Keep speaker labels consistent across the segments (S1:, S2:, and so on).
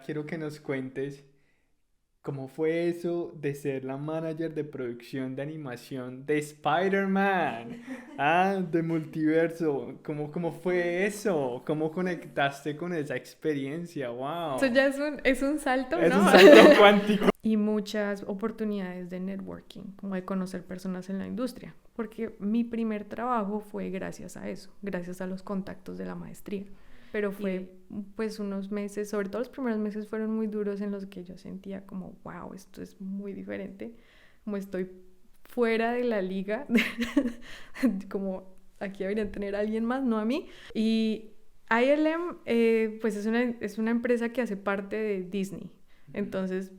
S1: quiero que nos cuentes cómo fue eso de ser la manager de producción de animación de Spider-Man, de Multiverso. ¿Cómo fue eso? ¿Cómo conectaste con esa experiencia?
S2: Eso
S1: ¡Wow!
S2: ya es un salto,
S1: Es
S2: ¿no?
S1: un salto cuántico.
S2: Y muchas oportunidades de networking, como de conocer personas en la industria, porque mi primer trabajo fue gracias a eso, gracias a los contactos de la maestría. Pero fue pues unos meses, sobre todo los primeros meses fueron muy duros en los que yo sentía como, wow, esto es muy diferente, como estoy fuera de la liga, como aquí deberían tener a alguien más, no a mí. Y ILM pues es una empresa que hace parte de Disney, entonces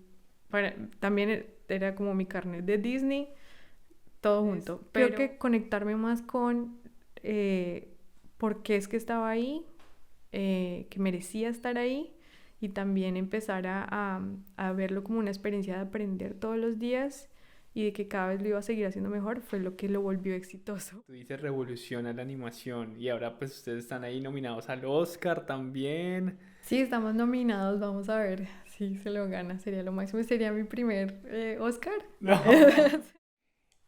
S2: también era como mi carnet de Disney, todo junto. Creo que conectarme más con por qué es que estaba ahí, que merecía estar ahí, y también empezar a verlo como una experiencia de aprender todos los días y de que cada vez lo iba a seguir haciendo mejor, fue lo que lo volvió exitoso.
S1: Tú dices revoluciona la animación y ahora pues ustedes están ahí nominados al Oscar también.
S2: Sí, estamos nominados, vamos a ver si se lo gana, sería lo máximo, sería mi primer Oscar.
S1: No.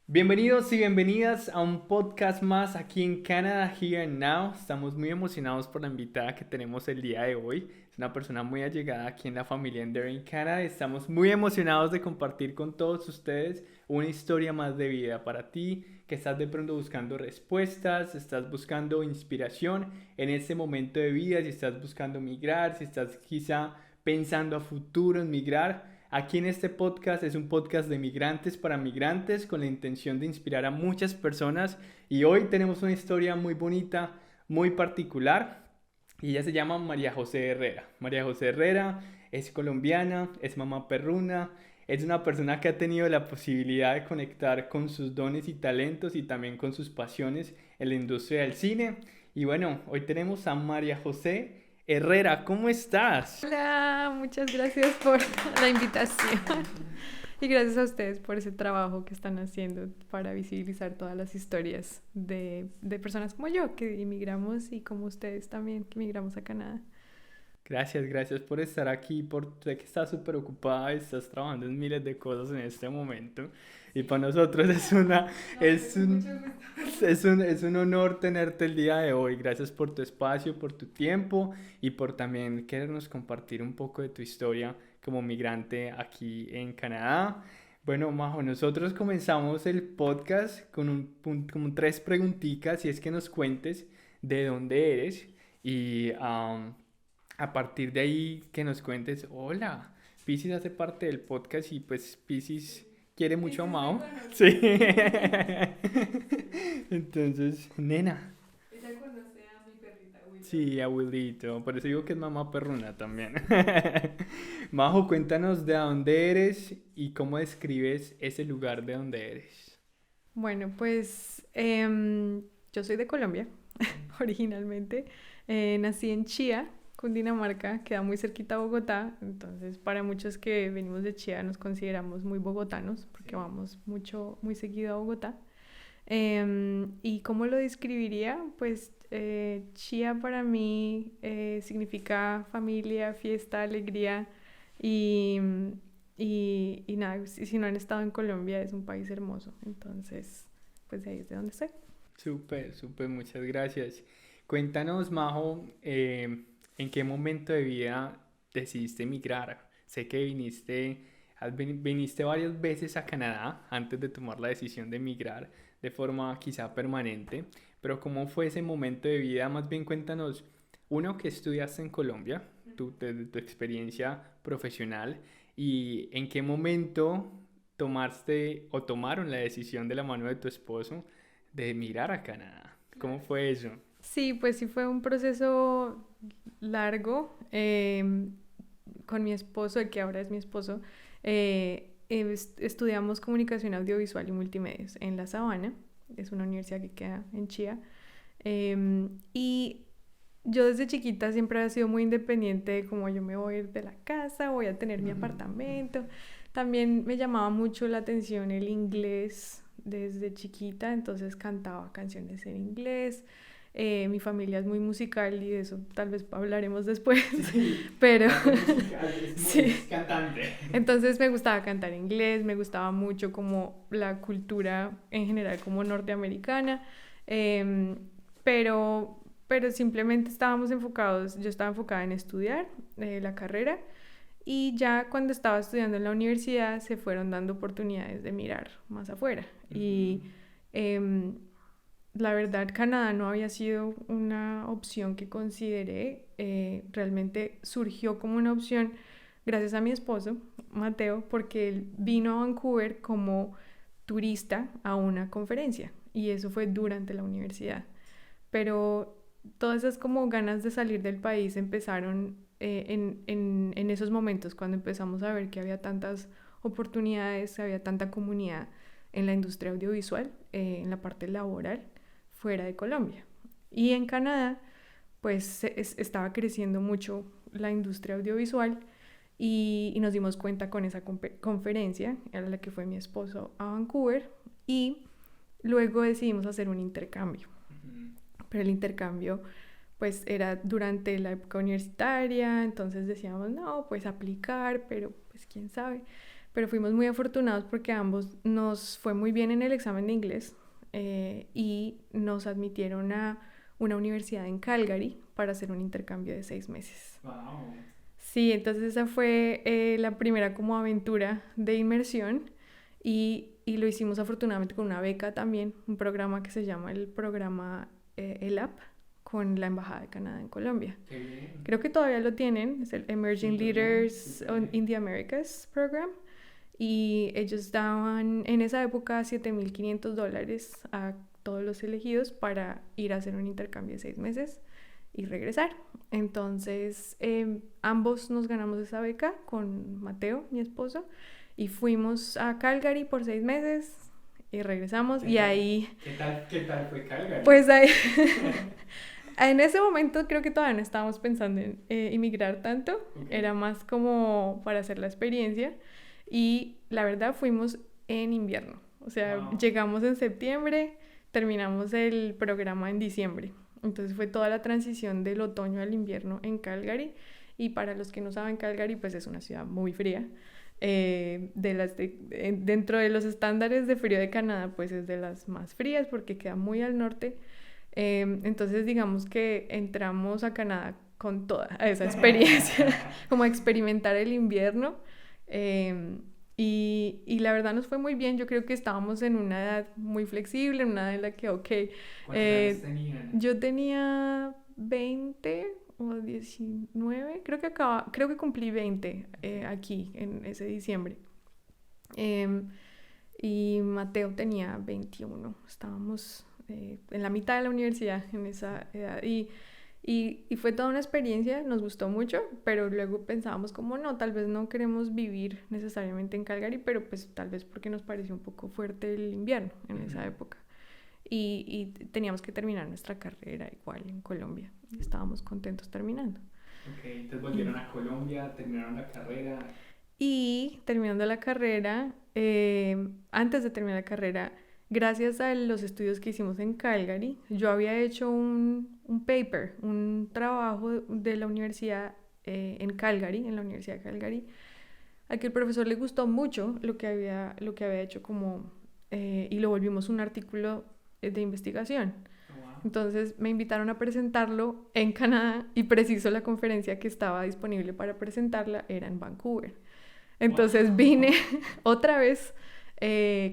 S1: Bienvenidos y bienvenidas a un podcast más aquí en Canada, Here and Now. Estamos muy emocionados por la invitada que tenemos el día de hoy. Es una persona muy allegada aquí en la familia Endeavoring Canada. Estamos muy emocionados de compartir con todos ustedes una historia más de vida para ti, que estás de pronto buscando respuestas, estás buscando inspiración en este momento de vida, si estás buscando migrar, si estás quizá pensando a futuro en migrar. Aquí en este podcast es un podcast de migrantes para migrantes con la intención de inspirar a muchas personas y hoy tenemos una historia muy bonita, muy particular y ella se llama María José Herrera. María José Herrera es colombiana, es mamá perruna, es una persona que ha tenido la posibilidad de conectar con sus dones y talentos y también con sus pasiones en la industria del cine. Y bueno, hoy tenemos a María José Herrera, ¿cómo estás?
S2: Hola, muchas gracias por la invitación y gracias a ustedes por ese trabajo que están haciendo para visibilizar todas las historias de personas como yo que inmigramos y como ustedes también que inmigramos a Canadá.
S1: Gracias por estar aquí, sé que estás súper ocupada, estás trabajando en miles de cosas en este momento y para nosotros es un honor tenerte el día de hoy. Gracias por tu espacio, por tu tiempo y por también querernos compartir un poco de tu historia como migrante aquí en Canadá. Bueno, Majo, nosotros comenzamos el podcast con tres preguntitas y es que nos cuentes de dónde eres y a partir de ahí que nos cuentes, hola, Piscis hace parte del podcast y pues Piscis quiere mucho a Mao. Sí. Entonces, nena.
S2: Ella conoce a mi perrita Willow.
S1: Sí, abuelito. Por eso digo que es mamá perruna también. Majo, cuéntanos de dónde eres y cómo describes ese lugar de donde eres.
S2: Bueno, pues yo soy de Colombia originalmente. Nací en Chía, Cundinamarca, queda muy cerquita a Bogotá. Entonces, para muchos que venimos de Chía nos consideramos muy bogotanos porque vamos muy seguido a Bogotá. ¿Y cómo lo describiría? Pues Chía para mí significa familia, fiesta, alegría y, y nada, si no han estado en Colombia es un país hermoso, entonces pues ahí es de donde estoy.
S1: Súper, muchas gracias. Cuéntanos, Majo, ¿en qué momento de vida decidiste emigrar? Sé que viniste varias veces a Canadá antes de tomar la decisión de emigrar de forma quizá permanente, pero ¿cómo fue ese momento de vida? Más bien cuéntanos, uno, que estudiaste en Colombia, tu experiencia profesional, y en qué momento tomaste o tomaron la decisión de la mano de tu esposo de emigrar a Canadá. ¿Cómo fue eso?
S2: Sí, pues sí fue un proceso largo con mi esposo, el que ahora es mi esposo. Estudiamos comunicación audiovisual y multimedios en La Sabana, es una universidad que queda en Chía. Y yo desde chiquita siempre he sido muy independiente, como yo me voy a ir de la casa, voy a tener mi apartamento. También me llamaba mucho la atención el inglés desde chiquita, entonces cantaba canciones en inglés. Mi familia es muy musical y de eso tal vez hablaremos después,
S1: Sí,
S2: pero
S1: es
S2: sí.
S1: cantante.
S2: Entonces me gustaba cantar inglés, me gustaba mucho como la cultura en general como norteamericana, em, pero simplemente estábamos enfocados, yo estaba enfocada en estudiar la carrera y ya cuando estaba estudiando en la universidad se fueron dando oportunidades de mirar más afuera. Y em, la verdad, Canadá no había sido una opción que consideré, realmente surgió como una opción gracias a mi esposo, Mateo, porque él vino a Vancouver como turista a una conferencia y eso fue durante la universidad. Pero todas esas como ganas de salir del país empezaron en esos momentos, cuando empezamos a ver que había tantas oportunidades, había tanta comunidad en la industria audiovisual, en la parte laboral, fuera de Colombia. Y en Canadá, pues estaba creciendo mucho la industria audiovisual y nos dimos cuenta con esa conferencia, a la que fue mi esposo a Vancouver, y luego decidimos hacer un intercambio. Pero el intercambio pues era durante la época universitaria, entonces decíamos, no, pues aplicar, pero pues quién sabe. Pero fuimos muy afortunados porque a ambos nos fue muy bien en el examen de inglés y nos admitieron a una universidad en Calgary para hacer un intercambio de 6 meses.
S1: Wow.
S2: Sí, entonces esa fue la primera como aventura de inmersión y lo hicimos afortunadamente con una beca también, un programa que se llama el programa ELAP con la Embajada de Canadá en Colombia.
S1: Qué bien.
S2: Creo que todavía lo tienen, es el Emerging
S1: Súper bien,
S2: Leaders
S1: súper bien.
S2: in the Americas Program y ellos daban en esa época $7,500 a todos los elegidos para ir a hacer un intercambio de 6 meses y regresar. Entonces ambos nos ganamos esa beca con Mateo, mi esposo, y fuimos a Calgary por 6 meses y regresamos y ahí...
S1: ¿Qué tal fue Calgary?
S2: Pues ahí... En ese momento creo que todavía no estábamos pensando en emigrar tanto, era más como para hacer la experiencia y la verdad fuimos en invierno, o sea, llegamos en septiembre, terminamos el programa en diciembre, entonces fue toda la transición del otoño al invierno en Calgary y para los que no saben, Calgary pues es una ciudad muy fría. Dentro de los estándares de frío de Canadá pues es de las más frías porque queda muy al norte. Entonces digamos que entramos a Canadá con toda esa experiencia, como a experimentar el invierno y la verdad nos fue muy bien, yo creo que estábamos en una edad muy flexible, en una edad en la que
S1: ¿Cuántos años tenían?
S2: yo tenía 20 o 19, creo que cumplí 20 aquí en ese diciembre y Mateo tenía 21, estábamos en la mitad de la universidad en esa edad y fue toda una experiencia, nos gustó mucho, pero luego pensábamos como no, tal vez no queremos vivir necesariamente en Calgary, pero pues tal vez porque nos pareció un poco fuerte el invierno en esa época y teníamos que terminar nuestra carrera igual en Colombia y estábamos contentos terminando.
S1: Ok, entonces volvieron a Colombia, terminaron la carrera.
S2: Y terminando la carrera, antes de terminar la carrera, gracias a los estudios que hicimos en Calgary, yo había hecho un paper, un trabajo de la universidad en Calgary, en la Universidad de Calgary, al que el profesor le gustó mucho lo que había hecho y lo volvimos un artículo de investigación.
S1: Wow.
S2: Entonces me invitaron a presentarlo en Canadá y preciso la conferencia que estaba disponible para presentarla era en Vancouver. Entonces vine otra vez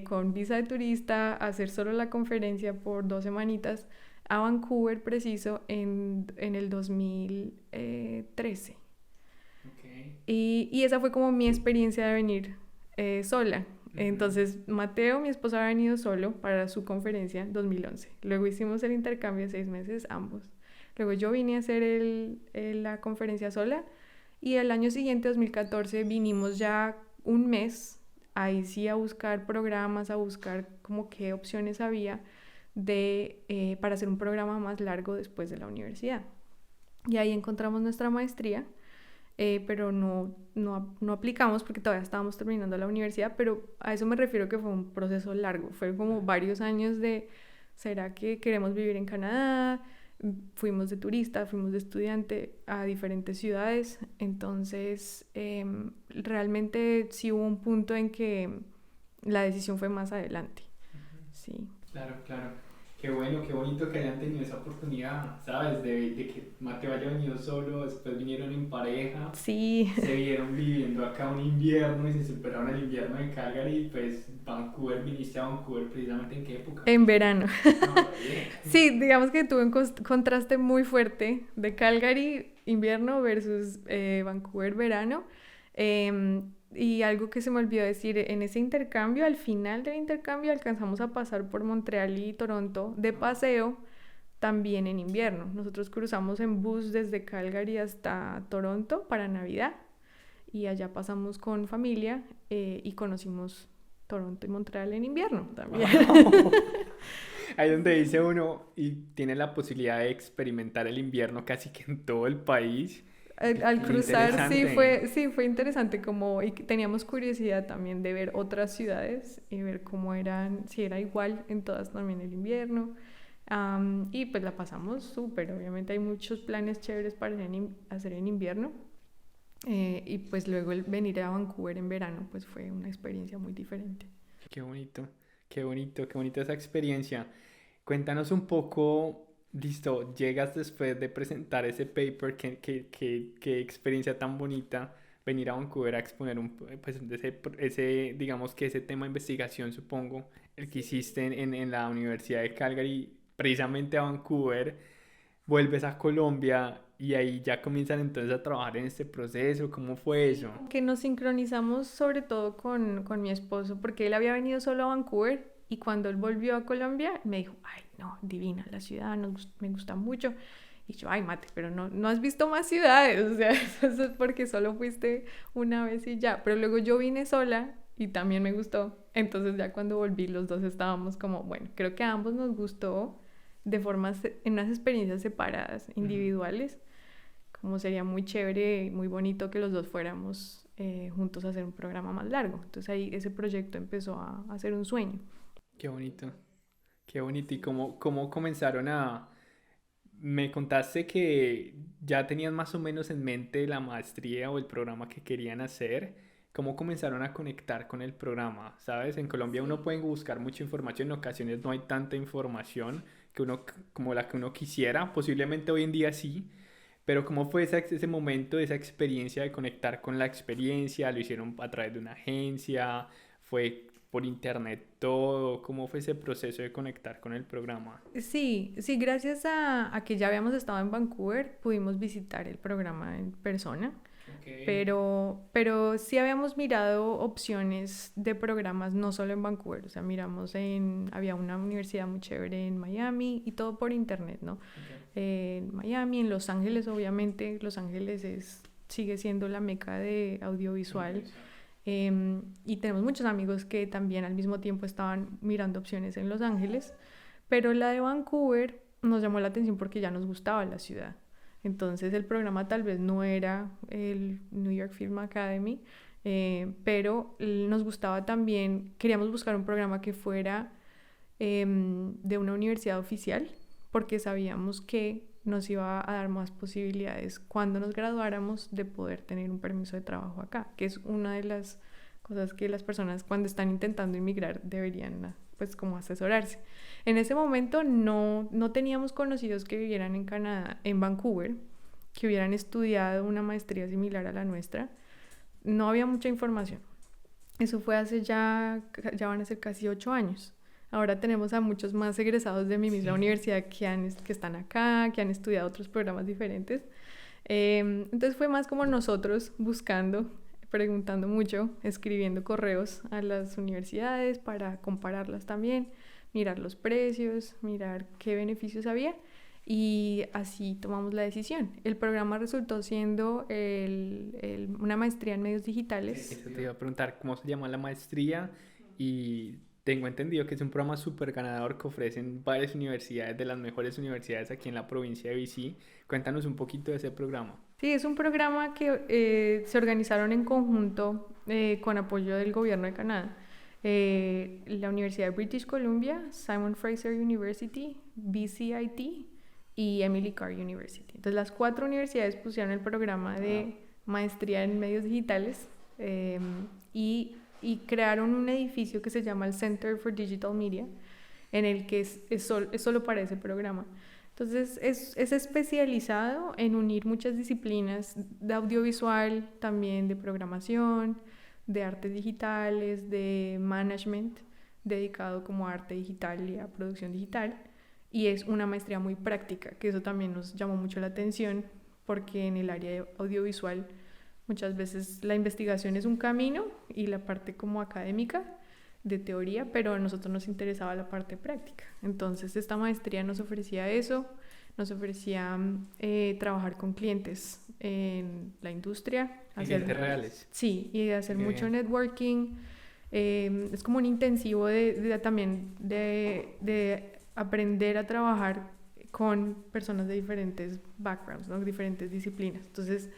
S2: con visa de turista a hacer solo la conferencia por 2 semanitas a Vancouver preciso en el 2013.
S1: Okay.
S2: Y esa fue como mi experiencia de venir sola. Entonces Mateo, mi esposo, había venido solo para su conferencia en 2011. Luego hicimos el intercambio de 6 meses ambos. Luego yo vine a hacer la conferencia sola y el año siguiente, 2014, vinimos ya un mes, ahí sí a buscar programas, a buscar como qué opciones había para hacer un programa más largo después de la universidad. Y ahí encontramos nuestra maestría, pero no aplicamos porque todavía estábamos terminando la universidad, pero a eso me refiero que fue un proceso largo, fue como varios años de, ¿será que queremos vivir en Canadá? fuimos de turista, fuimos de estudiante a diferentes ciudades, entonces realmente sí hubo un punto en que la decisión fue más adelante, sí.
S1: Claro, claro. Qué bueno, qué bonito que hayan tenido esa oportunidad, ¿sabes? De que Mateo haya venido solo, después vinieron en pareja,
S2: Sí,
S1: se vieron viviendo acá un invierno y se superaron el invierno de Calgary, pues Vancouver, viniste a Vancouver precisamente ¿en qué época?
S2: en verano.
S1: Ah, bien.
S2: Sí, digamos que tuve un contraste muy fuerte de Calgary invierno versus Vancouver verano. Y algo que se me olvidó decir, en ese intercambio, al final del intercambio alcanzamos a pasar por Montreal y Toronto de paseo, también en invierno. Nosotros cruzamos en bus desde Calgary hasta Toronto para Navidad y allá pasamos con familia y conocimos Toronto y Montreal en invierno también.
S1: Wow. Ahí donde dice uno y tiene la posibilidad de experimentar el invierno casi que en todo el país.
S2: Al
S1: Muy
S2: cruzar
S1: interesante.
S2: sí fue interesante como y teníamos curiosidad también de ver otras ciudades y ver cómo eran, si era igual en todas también el invierno. Y pues la pasamos súper, obviamente hay muchos planes chéveres para hacer en invierno y pues luego el venir a Vancouver en verano pues fue una experiencia muy diferente.
S1: Qué bonito, qué bonito, qué bonita esa experiencia. Cuéntanos un poco, listo, llegas después de presentar ese paper, qué experiencia tan bonita venir a Vancouver a exponer pues digamos que ese tema de investigación, supongo, el que hiciste en la Universidad de Calgary, precisamente a Vancouver, vuelves a Colombia y ahí ya comienzan entonces a trabajar en este proceso, ¿cómo fue eso?
S2: Que nos sincronizamos sobre todo con mi esposo, porque él había venido solo a Vancouver y cuando él volvió a Colombia me dijo, ay, no, divina la ciudad, me gusta mucho. Y yo, ay, Mate, pero no has visto más ciudades, o sea, eso es porque solo fuiste una vez y ya. Pero luego yo vine sola y también me gustó. Entonces ya cuando volví los dos estábamos como, bueno, creo que a ambos nos gustó de formas, en unas experiencias separadas, individuales, como sería muy chévere y muy bonito que los dos fuéramos juntos a hacer un programa más largo. Entonces ahí ese proyecto empezó a ser un sueño.
S1: Qué bonito, qué bonito. ¿Y cómo comenzaron a... Me contaste que ya tenían más o menos en mente la maestría o el programa que querían hacer. ¿Cómo comenzaron a conectar con el programa? ¿Sabes? En Colombia uno puede buscar mucha información, en ocasiones no hay tanta información como la que uno quisiera, posiblemente hoy en día sí, pero ¿cómo fue ese momento, esa experiencia de conectar con la experiencia? ¿Lo hicieron a través de una agencia? ¿Fue por internet todo? ¿Cómo fue ese proceso de conectar con el programa?
S2: Sí, sí, gracias a que ya habíamos estado en Vancouver, pudimos visitar el programa en persona,
S1: Ok.
S2: pero sí habíamos mirado opciones de programas no solo en Vancouver, o sea, había una universidad muy chévere en Miami y todo por internet, ¿no?
S1: Ok.
S2: En Miami, en Los Ángeles, obviamente, Los Ángeles sigue siendo la meca de audiovisual. Y tenemos muchos amigos que también al mismo tiempo estaban mirando opciones en Los Ángeles, pero la de Vancouver nos llamó la atención porque ya nos gustaba la ciudad. Entonces el programa tal vez no era el New York Film Academy, pero nos gustaba también, queríamos buscar un programa que fuera de una universidad oficial, porque sabíamos que nos iba a dar más posibilidades cuando nos graduáramos de poder tener un permiso de trabajo acá, que es una de las cosas que las personas cuando están intentando inmigrar deberían pues como asesorarse. En ese momento no teníamos conocidos que vivieran en Canadá, en Vancouver, que hubieran estudiado una maestría similar a la nuestra. No había mucha información. Eso fue ya van a ser casi 8 años. Ahora tenemos a muchos más egresados de mi misma
S1: Sí.
S2: universidad que están acá, que han estudiado otros programas diferentes. Entonces fue más como nosotros buscando, preguntando mucho, escribiendo correos a las universidades para compararlas también, mirar los precios, mirar qué beneficios había y así tomamos la decisión. El programa resultó siendo una maestría en medios digitales.
S1: Eso te iba a preguntar, ¿cómo se llama la maestría? Y tengo entendido que es un programa súper ganador que ofrecen varias universidades, de las mejores universidades aquí en la provincia de BC. Cuéntanos un poquito de ese programa.
S2: Sí, es un programa que se organizaron en conjunto con apoyo del gobierno de Canadá. La Universidad de British Columbia, Simon Fraser University, BCIT y Emily Carr University. Entonces las 4 universidades pusieron el programa de maestría en medios digitales y crearon un edificio que se llama el Center for Digital Media, en el que es solo para ese programa. Entonces es especializado en unir muchas disciplinas de audiovisual, también de programación, de artes digitales, de management, dedicado como a arte digital y a producción digital. Y es una maestría muy práctica, que eso también nos llamó mucho la atención, porque en el área audiovisual muchas veces la investigación es un camino y la parte como académica de teoría, pero a nosotros nos interesaba la parte práctica. Entonces esta maestría nos ofrecía eso, nos ofrecía trabajar con clientes en la industria.
S1: Clientes reales.
S2: Sí, y hacer mucho networking. Es como un intensivo también de aprender a trabajar con personas de diferentes backgrounds, ¿no? Diferentes disciplinas. Entonces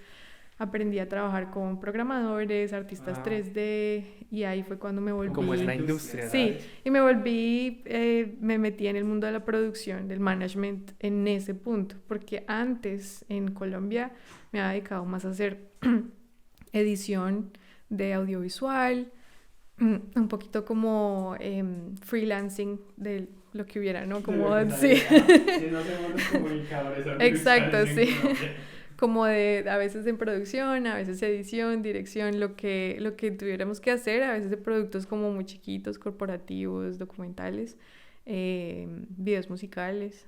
S2: aprendí a trabajar con programadores, artistas 3D, y ahí fue cuando me volví...
S1: Como es la industria,
S2: sí, y me metí en el mundo de la producción, del management en ese punto, porque antes en Colombia me había dedicado más a hacer edición de audiovisual, un poquito como freelancing de lo que hubiera, ¿no? Como, sí.
S1: No somos los comunicadores.
S2: Exacto, sí. Como de a veces en producción, a veces edición, dirección, lo que tuviéramos que hacer, a veces de productos como muy chiquitos, corporativos, documentales, videos musicales.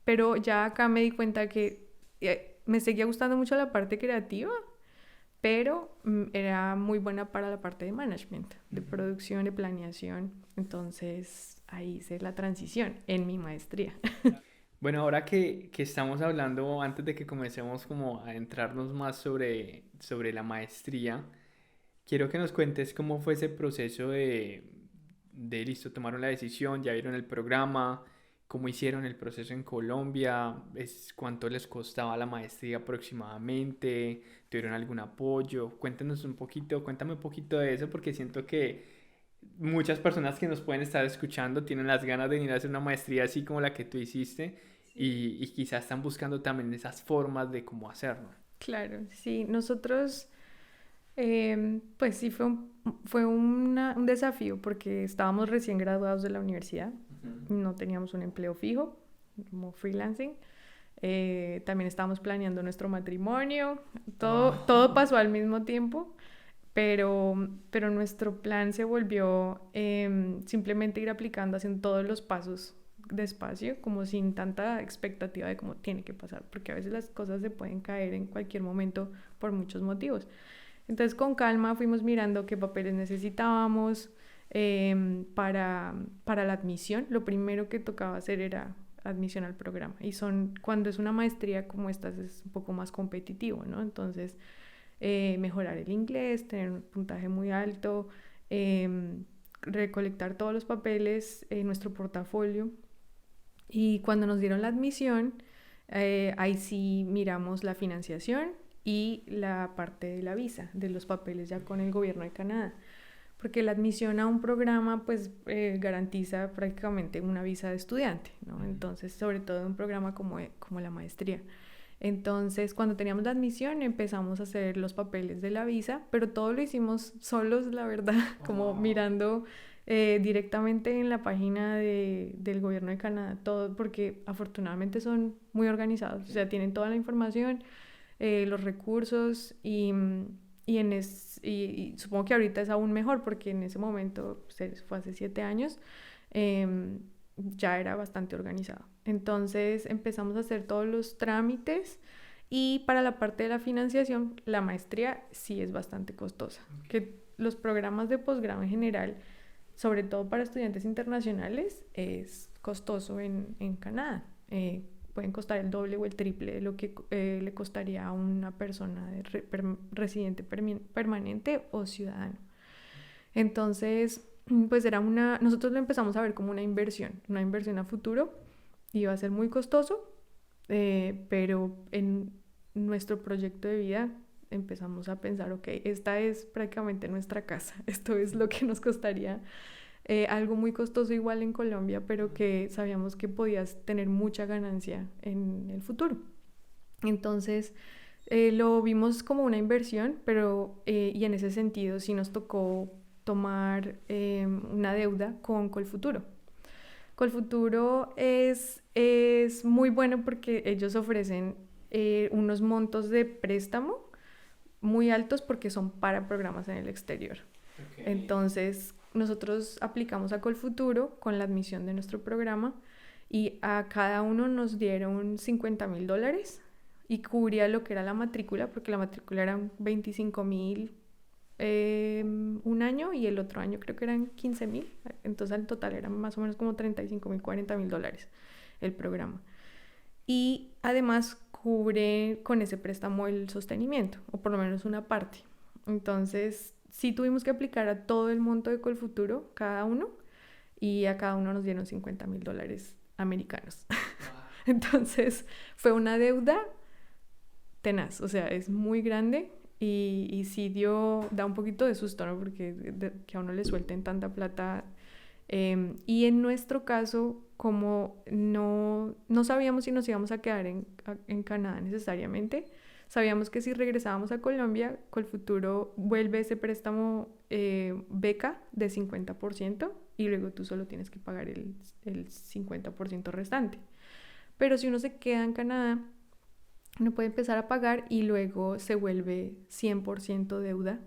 S2: Pero ya acá me di cuenta que me seguía gustando mucho la parte creativa, pero era muy buena para la parte de management, de producción, de planeación. Entonces ahí hice la transición en mi maestría.
S1: Bueno, ahora que estamos hablando, antes de que comencemos como a adentrarnos más sobre la maestría, quiero que nos cuentes cómo fue ese proceso listo, tomaron la decisión, ya vieron el programa, cómo hicieron el proceso en Colombia, cuánto les costaba la maestría aproximadamente, tuvieron algún apoyo, cuéntame un poquito de eso, porque siento que muchas personas que nos pueden estar escuchando tienen las ganas de venir a hacer una maestría así como la que tú hiciste. Y quizás están buscando también esas formas de cómo hacerlo.
S2: Claro, sí, nosotros, pues sí, fue un desafío porque estábamos recién graduados de la universidad, no teníamos un empleo fijo, como freelancing, también estábamos planeando nuestro matrimonio, todo pasó al mismo tiempo, pero nuestro plan se volvió simplemente ir aplicando, haciendo todos los pasos despacio, como sin tanta expectativa de cómo tiene que pasar, porque a veces las cosas se pueden caer en cualquier momento por muchos motivos. Entonces con calma fuimos mirando qué papeles necesitábamos para la admisión. Lo primero que tocaba hacer era admisión al programa, y cuando es una maestría como esta es un poco más competitivo, ¿no? Entonces mejorar el inglés, tener un puntaje muy alto, recolectar todos los papeles en nuestro portafolio. Y cuando nos dieron la admisión, ahí sí miramos la financiación y la parte de la visa, de los papeles ya con el gobierno de Canadá. Porque la admisión a un programa pues garantiza prácticamente una visa de estudiante, ¿no? Entonces, sobre todo en un programa como la maestría. Entonces, cuando teníamos la admisión, empezamos a hacer los papeles de la visa, pero todo lo hicimos solos, la verdad, como mirando directamente en la página del gobierno de Canadá, todo, porque afortunadamente son muy organizados, o sea, tienen toda la información, los recursos, y supongo que ahorita es aún mejor, porque en ese momento, pues, fue hace 7 años, ya era bastante organizado. Entonces empezamos a hacer todos los trámites, y para la parte de la financiación, la maestría sí es bastante costosa. Que los programas de posgrado en general, sobre todo para estudiantes internacionales, es costoso en Canadá. Pueden costar el doble o el triple de lo que le costaría a una persona residente permanente o ciudadano. Entonces, pues nosotros lo empezamos a ver como una inversión a futuro. Iba a ser muy costoso, pero en nuestro proyecto de vida empezamos a pensar, ok, esta es prácticamente nuestra casa, esto es lo que nos costaría algo muy costoso igual en Colombia, pero que sabíamos que podías tener mucha ganancia en el futuro. Entonces lo vimos como una inversión, pero y en ese sentido sí nos tocó tomar una deuda con Colfuturo. Colfuturo es muy bueno porque ellos ofrecen unos montos de préstamo muy altos porque son para programas en el exterior. Okay. Entonces, nosotros aplicamos a Colfuturo con la admisión de nuestro programa y a cada uno nos dieron $50,000 y cubría lo que era la matrícula, porque la matrícula eran 25,000 un año y el otro año creo que eran 15,000. Entonces, en total eran más o menos como 35,000, $40,000 el programa. Y además cubre con ese préstamo el sostenimiento, o por lo menos una parte. Entonces, sí tuvimos que aplicar a todo el monto de Colfuturo, cada uno, y a cada uno nos dieron $50,000 americanos. Wow. Entonces, fue una deuda tenaz, o sea, es muy grande y sí da un poquito de susto, ¿no? Porque que a uno le suelten tanta plata. Y en nuestro caso, como no sabíamos si nos íbamos a quedar en Canadá necesariamente, sabíamos que si regresábamos a Colombia, Colfuturo vuelve ese préstamo beca de 50% y luego tú solo tienes que pagar el 50% restante. Pero si uno se queda en Canadá, uno puede empezar a pagar y luego se vuelve 100% deuda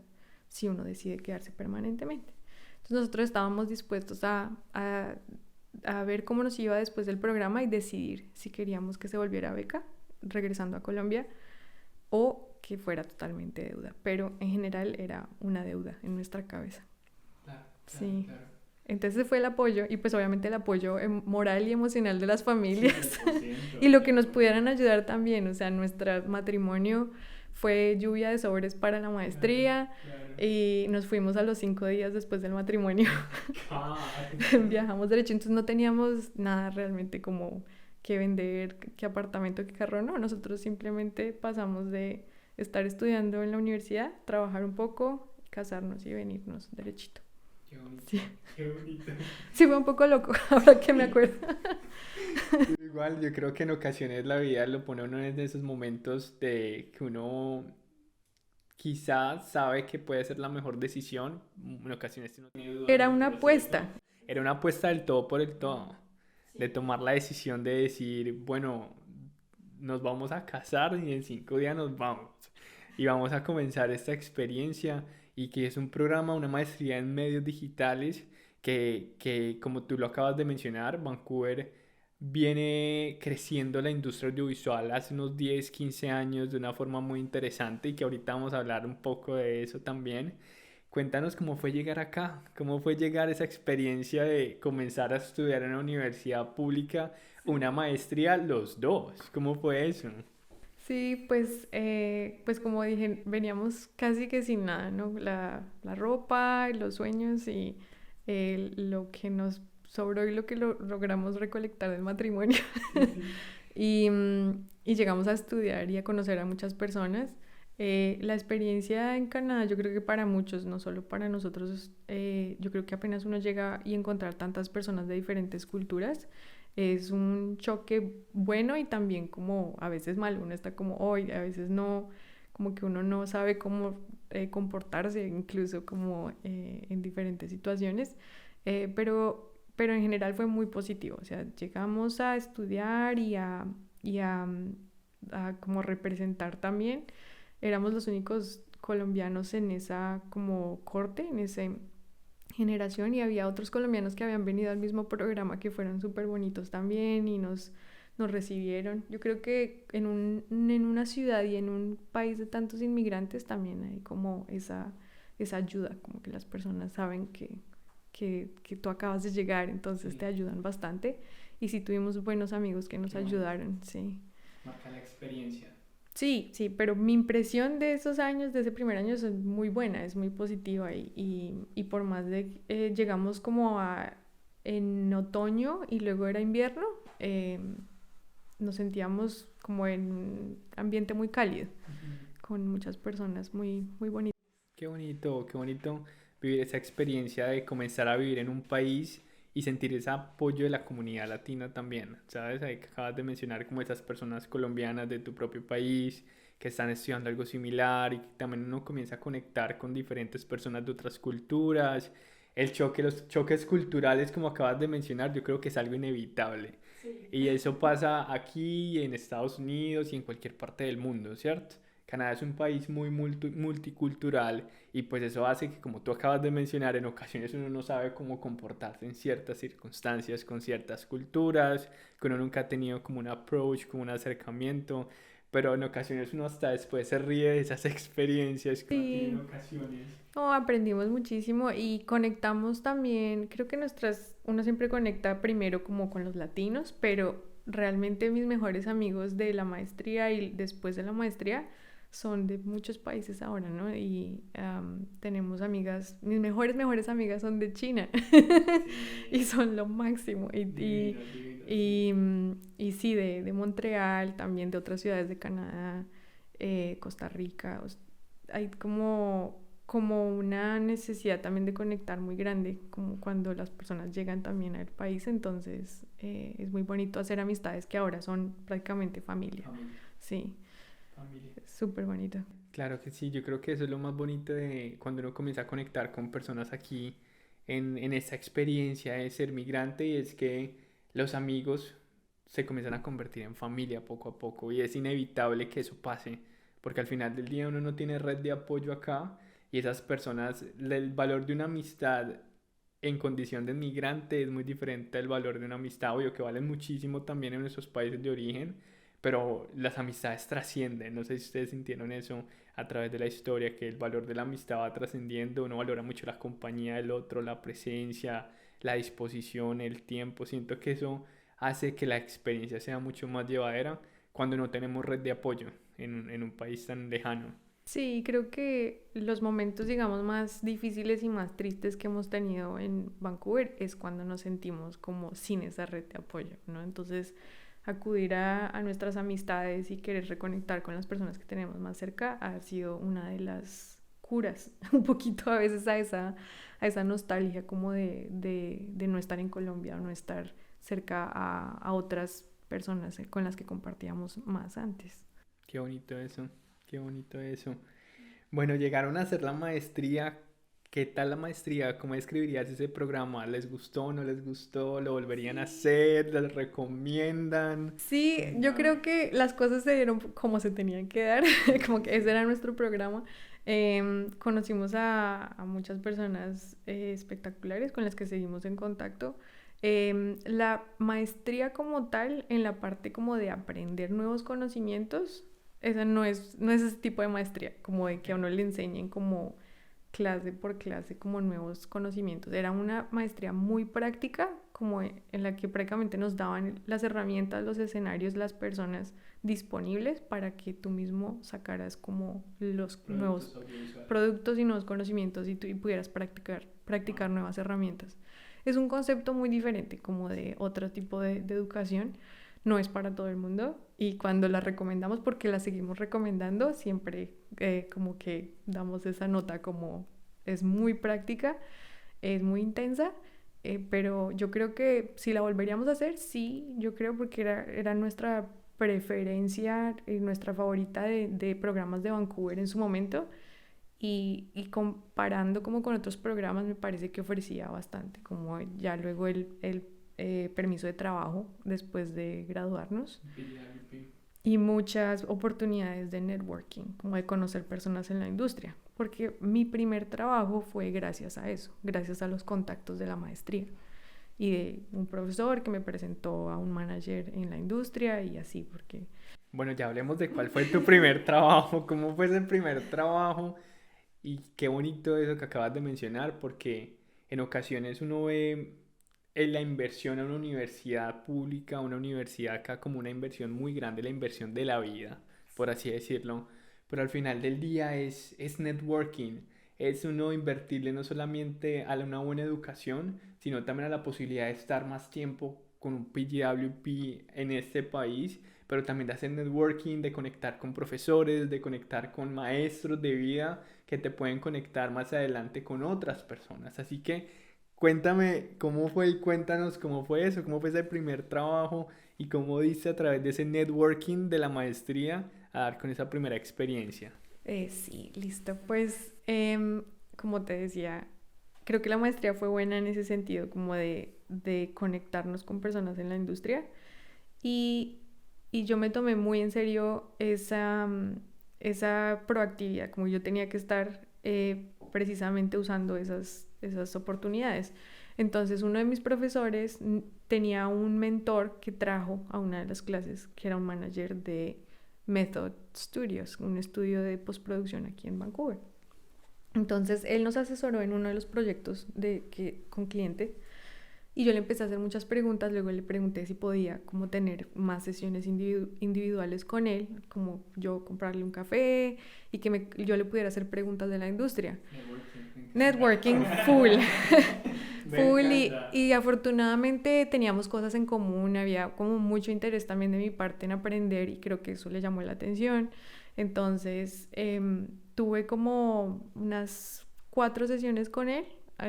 S2: si uno decide quedarse permanentemente. Entonces nosotros estábamos dispuestos a ver cómo nos iba después del programa y decidir si queríamos que se volviera beca regresando a Colombia o que fuera totalmente deuda. Pero en general era una deuda en nuestra cabeza. Claro, sí. Claro. Entonces fue el apoyo y pues obviamente el apoyo moral y emocional de las familias 100%, y lo que nos pudieran ayudar también. O sea, nuestro matrimonio fue lluvia de sobres para la maestría. Claro. Y nos fuimos a los 5 días después del matrimonio. Viajamos derecho, entonces no teníamos nada realmente como que vender, qué apartamento, qué carro, no. Nosotros simplemente pasamos de estar estudiando en la universidad, trabajar un poco, casarnos y venirnos derechito.
S1: Qué bonito,
S2: sí.
S1: Qué bonito.
S2: Sí, fue un poco loco, ahora que me acuerdo.
S1: Igual, yo creo que en ocasiones la vida lo pone uno en esos momentos de que uno quizás sabe que puede ser la mejor decisión. En ocasiones uno tiene dudas.
S2: Era una apuesta.
S1: Era una apuesta del todo por el todo. Sí. De tomar la decisión de decir, bueno, nos vamos a casar y en 5 días nos vamos. Y vamos a comenzar esta experiencia. Y que es un programa, una maestría en medios digitales que como tú lo acabas de mencionar, Vancouver viene creciendo la industria audiovisual hace unos 10, 15 años de una forma muy interesante y que ahorita vamos a hablar un poco de eso también. Cuéntanos cómo fue llegar acá, cómo fue llegar esa experiencia de comenzar a estudiar en una universidad pública, una maestría, los dos. ¿Cómo fue eso?
S2: Sí, pues como dije, veníamos casi que sin nada, ¿no? La ropa, los sueños y lo que nos sobró y lo que logramos recolectar del matrimonio. y llegamos a estudiar y a conocer a muchas personas. La experiencia en Canadá, yo creo que para muchos, no solo para nosotros, yo creo que apenas uno llega y encontrar tantas personas de diferentes culturas, es un choque bueno y también como a veces malo. Uno está como hoy, a veces no, como que uno no sabe cómo comportarse, incluso como en diferentes situaciones, pero en general fue muy positivo. O sea, llegamos a estudiar y a como representar también. Éramos los únicos colombianos en esa como corte, en ese generación, y había otros colombianos que habían venido al mismo programa que fueron súper bonitos también y nos recibieron. Yo creo que en una ciudad y en un país de tantos inmigrantes también hay como esa ayuda, como que las personas saben que tú acabas de llegar, entonces te ayudan bastante, y sí tuvimos buenos amigos que nos ayudaron, sí.
S1: Marca la experiencia.
S2: Sí, pero mi impresión de esos años, de ese primer año, es muy buena, es muy positiva y por más de llegamos como en otoño y luego era invierno, nos sentíamos como en un ambiente muy cálido, con muchas personas muy, muy bonitas.
S1: Qué bonito, qué bonito vivir esa experiencia de comenzar a vivir en un país y sentir ese apoyo de la comunidad latina también, ¿sabes? Ahí que acabas de mencionar como esas personas colombianas de tu propio país que están estudiando algo similar y que también uno comienza a conectar con diferentes personas de otras culturas. Los choques culturales, como acabas de mencionar, yo creo que es algo inevitable.
S2: Sí.
S1: Y eso pasa aquí, en Estados Unidos y en cualquier parte del mundo, ¿cierto? Canadá es un país muy multicultural y pues eso hace que, como tú acabas de mencionar, en ocasiones uno no sabe cómo comportarse en ciertas circunstancias con ciertas culturas, que uno nunca ha tenido como un approach, como un acercamiento, pero en ocasiones uno hasta después se ríe de esas experiencias que uno tiene en
S2: Sí.
S1: ocasiones.
S2: No, aprendimos muchísimo y conectamos también, creo que uno siempre conecta primero como con los latinos, pero realmente mis mejores amigos de la maestría y después de la maestría son de muchos países ahora, ¿no? Y tenemos amigas, mis mejores amigas son de China y
S1: Sí,
S2: son lo máximo.
S1: divino, divino, sí.
S2: Y sí, de Montreal, también de otras ciudades de Canadá, Costa Rica. Hay como una necesidad también de conectar muy grande, como cuando las personas llegan también al país, entonces es muy bonito hacer amistades que ahora son prácticamente familia.
S1: Familia,
S2: Sí,
S1: familia.
S2: es súper bonito.
S1: Claro que sí, yo creo que eso es lo más bonito de cuando uno comienza a conectar con personas aquí en esa experiencia de ser migrante y es que los amigos se comienzan a convertir en familia poco a poco y es inevitable que eso pase porque al final del día uno no tiene red de apoyo acá y esas personas, el valor de una amistad en condición de migrante es muy diferente al valor de una amistad, obvio que valen muchísimo también en nuestros países de origen, pero las amistades trascienden, no sé si ustedes sintieron eso a través de la historia, que el valor de la amistad va trascendiendo, uno valora mucho la compañía del otro, la presencia, la disposición, el tiempo, siento que eso hace que la experiencia sea mucho más llevadera cuando no tenemos red de apoyo en un país tan lejano.
S2: Sí, creo que los momentos, digamos, más difíciles y más tristes que hemos tenido en Vancouver es cuando nos sentimos como sin esa red de apoyo, ¿no? Entonces, acudir a nuestras amistades y querer reconectar con las personas que tenemos más cerca ha sido una de las curas, un poquito a veces a esa nostalgia como de no estar en Colombia o no estar cerca a otras personas con las que compartíamos más antes.
S1: Qué bonito eso, qué bonito eso. Bueno, llegaron a hacer la maestría. ¿Qué tal la maestría? ¿Cómo describirías ese programa? ¿Les gustó? ¿No les gustó? ¿Lo volverían a
S2: Sí.
S1: hacer? ¿Les recomiendan?
S2: Sí, yo
S1: Contame.
S2: creo que las cosas se dieron como se tenían que dar, como que ese era nuestro programa. Conocimos a muchas personas espectaculares con las que seguimos en contacto. La maestría como tal, en la parte como de aprender nuevos conocimientos, esa no es ese tipo de maestría, como de que a uno le enseñen como clase por clase como nuevos conocimientos. Era una maestría muy práctica, como en la que prácticamente nos daban las herramientas, los escenarios, las personas disponibles para que tú mismo sacaras como los nuevos
S1: Productos audiovisuales.
S2: productos y nuevos conocimientos y pudieras practicar
S1: Wow.
S2: nuevas herramientas. Es un concepto muy diferente como de otro tipo de educación. No es para todo el mundo y cuando la recomendamos, porque la seguimos recomendando, siempre como que damos esa nota como es muy práctica, es muy intensa, pero yo creo que si la volveríamos a hacer, sí, yo creo porque era nuestra preferencia y nuestra favorita de programas de Vancouver en su momento y comparando como con otros programas me parece que ofrecía bastante, como ya luego el permiso de trabajo después de graduarnos
S1: PDWP.
S2: y muchas oportunidades de networking, como de conocer personas en la industria, porque mi primer trabajo fue gracias a eso, gracias a los contactos de la maestría y de un profesor que me presentó a un manager en la industria y así, porque
S1: Bueno, ya hablemos de cuál fue tu primer trabajo, cómo fue ese primer trabajo y qué bonito eso que acabas de mencionar, porque en ocasiones uno ve en la inversión a una universidad pública, a una universidad acá como una inversión muy grande, la inversión de la vida, por así decirlo, pero al final del día es networking, es uno invertirle no solamente a una buena educación, sino también a la posibilidad de estar más tiempo con un PGWP en este país, pero también de hacer networking, de conectar con profesores, de conectar con maestros de vida que te pueden conectar más adelante con otras personas. Así que cuéntame cómo fue y cuéntanos cómo fue eso, cómo fue ese primer trabajo y cómo diste a través de ese networking de la maestría a dar con esa primera experiencia.
S2: Sí, listo. Pues, como te decía, creo que la maestría fue buena en ese sentido, como de conectarnos con personas en la industria. Y, y yo me tomé muy en serio esa proactividad, como yo tenía que estar precisamente usando esas oportunidades. Entonces, uno de mis profesores tenía un mentor que trajo a una de las clases, que era un manager de Method Studios, un estudio de postproducción aquí en Vancouver. Entonces, él nos asesoró en uno de los proyectos con cliente y yo le empecé a hacer muchas preguntas. Luego le pregunté si podía como tener más sesiones individuales con él, como yo comprarle un café y que yo le pudiera hacer preguntas de la industria. Networking full. Full y afortunadamente teníamos cosas en común, había como mucho interés también de mi parte en aprender y creo que eso le llamó la atención. Entonces tuve como unas 4 sesiones con él,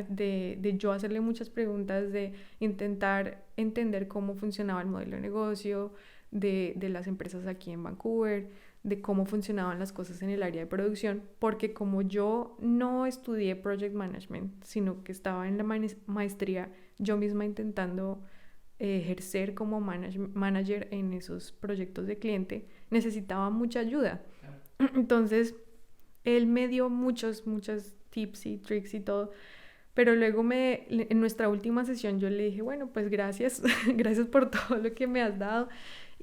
S2: de yo hacerle muchas preguntas, de intentar entender cómo funcionaba el modelo de negocio de las empresas aquí en Vancouver, de cómo funcionaban las cosas en el área de producción, porque como yo no estudié Project Management, sino que estaba en la maestría yo misma intentando ejercer como manager en esos proyectos de cliente, necesitaba mucha ayuda. Entonces, él me dio muchos tips y tricks y todo, pero luego en nuestra última sesión yo le dije, bueno, pues gracias, gracias por todo lo que me has dado.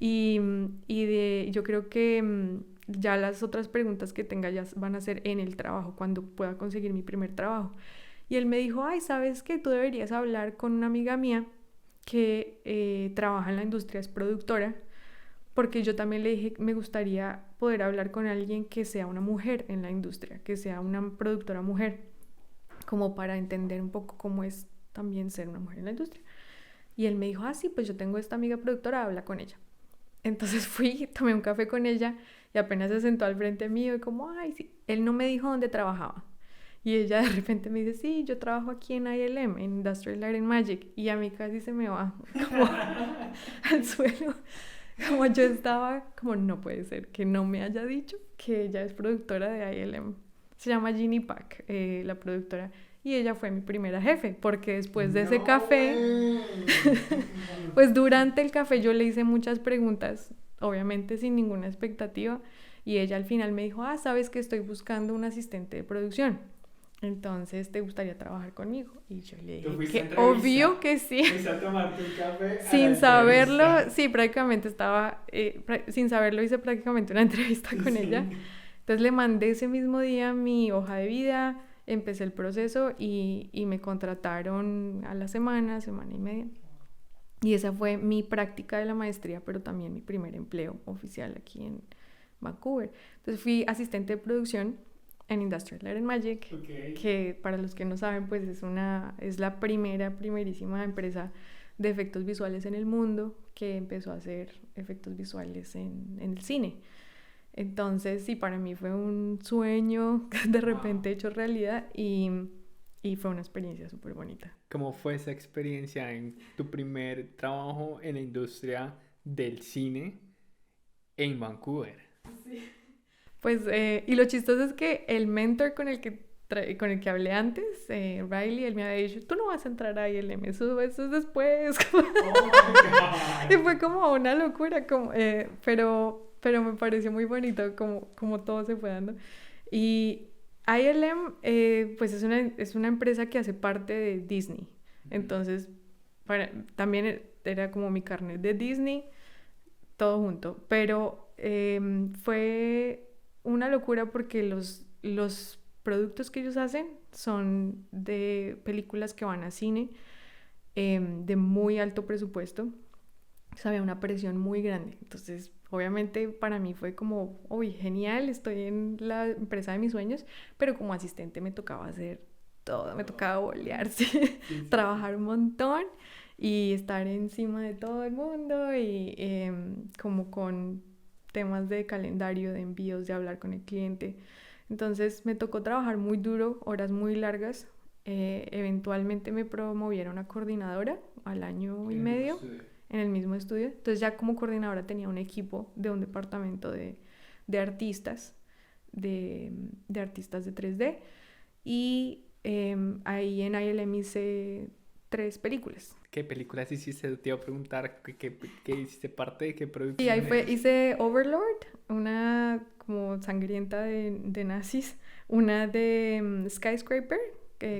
S2: Yo creo que ya las otras preguntas que tenga ya van a ser en el trabajo, cuando pueda conseguir mi primer trabajo. Y él me dijo, ay, ¿sabes qué? Tú deberías hablar con una amiga mía que trabaja en la industria, es productora, porque yo también le dije, me gustaría poder hablar con alguien que sea una mujer en la industria, que sea una productora mujer, como para entender un poco cómo es también ser una mujer en la industria. Y él me dijo, sí, pues yo tengo esta amiga productora, habla con ella. Entonces fui, tomé un café con ella y apenas se sentó al frente mío y como, ay, sí, él no me dijo dónde trabajaba. Y ella de repente me dice, sí, yo trabajo aquí en ILM, en Industrial Light and Magic. Y a mí casi se me va como al suelo. Como yo estaba, como no puede ser que no me haya dicho que ella es productora de ILM. Se llama Ginny Pack, la productora. Y ella fue mi primera jefe, porque después de ese café, pues durante el café yo le hice muchas preguntas, obviamente sin ninguna expectativa, y ella al final me dijo, sabes que estoy buscando un asistente de producción, entonces ¿te gustaría trabajar conmigo? Y yo le dije que obvio que sí.
S1: Fuiste a tomarte un café
S2: Sin saberlo, sí, prácticamente estaba, sin saberlo hice prácticamente una entrevista con ella. Entonces le mandé ese mismo día mi hoja de vida, empecé el proceso y me contrataron a la semana y media. Y esa fue mi práctica de la maestría, pero también mi primer empleo oficial aquí en Vancouver. Entonces fui asistente de producción en Industrial Light and Magic, que para los que no saben, pues es la primerísima empresa de efectos visuales en el mundo que empezó a hacer efectos visuales en el cine. Entonces, sí, para mí fue un sueño de repente hecho realidad y fue una experiencia súper bonita.
S1: ¿Cómo fue esa experiencia en tu primer trabajo en la industria del cine en Vancouver?
S2: Sí. Pues, y lo chistoso es que el mentor con el que hablé antes, Riley, él me había dicho, tú no vas a entrar a ILM, eso es después. Y fue como una locura, pero me pareció muy bonito como todo se fue dando. Y ILM, pues es una empresa que hace parte de Disney. Entonces, también era como mi carnet de Disney, todo junto. Pero fue una locura porque los productos que ellos hacen son de películas que van a cine, de muy alto presupuesto. O sea, había una presión muy grande. Entonces, obviamente para mí fue como, uy, genial, estoy en la empresa de mis sueños, pero como asistente me tocaba hacer todo, me tocaba bolear, ¿sí? Trabajar un montón y estar encima de todo el mundo y como con temas de calendario, de envíos, de hablar con el cliente. Entonces me tocó trabajar muy duro, horas muy largas. Eventualmente me promovieron a coordinadora al año y medio en el mismo estudio. Entonces ya como coordinadora tenía un equipo de un departamento de artistas, de artistas de 3D. Y ahí en ILM hice 3 películas.
S1: ¿Qué películas hiciste? Te iba a preguntar qué hiciste parte de qué
S2: Y ahí
S1: producción es.
S2: hice Overlord, una como sangrienta de nazis, una de Skyscraper,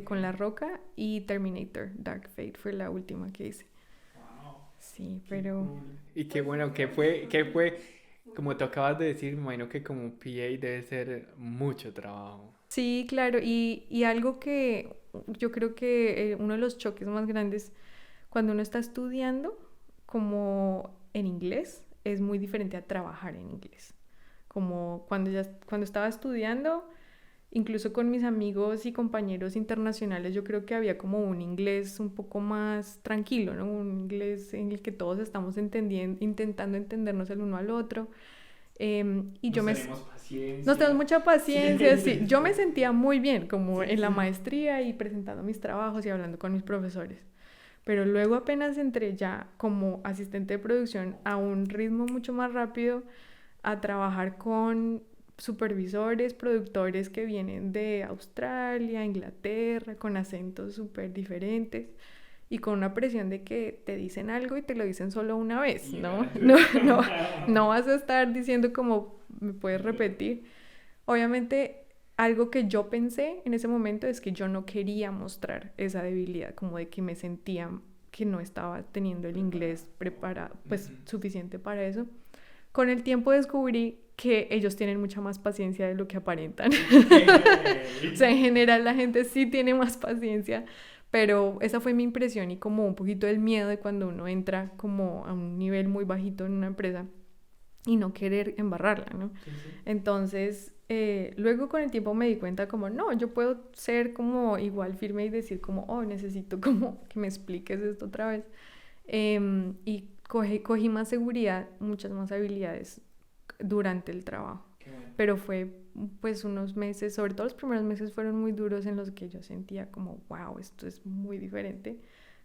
S2: con La Roca, y Terminator, Dark Fate fue la última que hice.
S1: Wow,
S2: Sí,
S1: qué
S2: pero
S1: cool. Y qué bueno, como te acabas de decir, me imagino que como PA debe ser mucho trabajo.
S2: sí, claro, y algo que yo creo que uno de los choques más grandes cuando uno está estudiando como en inglés es muy diferente a trabajar en inglés. Como cuando estaba estudiando, incluso con mis amigos y compañeros internacionales, yo creo que había como un inglés un poco más tranquilo, ¿no? Un inglés en el que todos estamos entendiendo, intentando entendernos el uno al otro. Y yo
S1: Nos
S2: me...
S1: tenemos
S2: Nos tenemos
S1: paciencia.
S2: mucha paciencia, sí.
S1: Sí,
S2: Yo me sentía muy bien como
S1: sí,
S2: en la
S1: sí.
S2: maestría y presentando mis trabajos y hablando con mis profesores. Pero luego apenas entré ya como asistente de producción a un ritmo mucho más rápido, a trabajar con supervisores, productores que vienen de Australia, Inglaterra, con acentos súper diferentes y con una presión de que te dicen algo y te lo dicen solo una vez, ¿no? No, no vas a estar diciendo como, ¿me puedes repetir? Obviamente, algo que yo pensé en ese momento es que yo no quería mostrar esa debilidad, como de que me sentía que no estaba teniendo el inglés preparado, pues suficiente para eso. Con el tiempo descubrí que ellos tienen mucha más paciencia de lo que aparentan. O sea, en general la gente sí tiene más paciencia, pero esa fue mi impresión y como un poquito el miedo de cuando uno entra como a un nivel muy bajito en una empresa y no querer embarrarla, ¿no?
S1: Sí, sí.
S2: Entonces, luego con el tiempo me di cuenta como, no, yo puedo ser como igual firme y decir como, oh, necesito como que me expliques esto otra vez. Y cogí más seguridad, muchas más habilidades durante el trabajo.
S1: Qué bueno.
S2: Pero fue pues unos meses, sobre todo los primeros meses fueron muy duros en los que yo sentía como, wow, esto es muy diferente,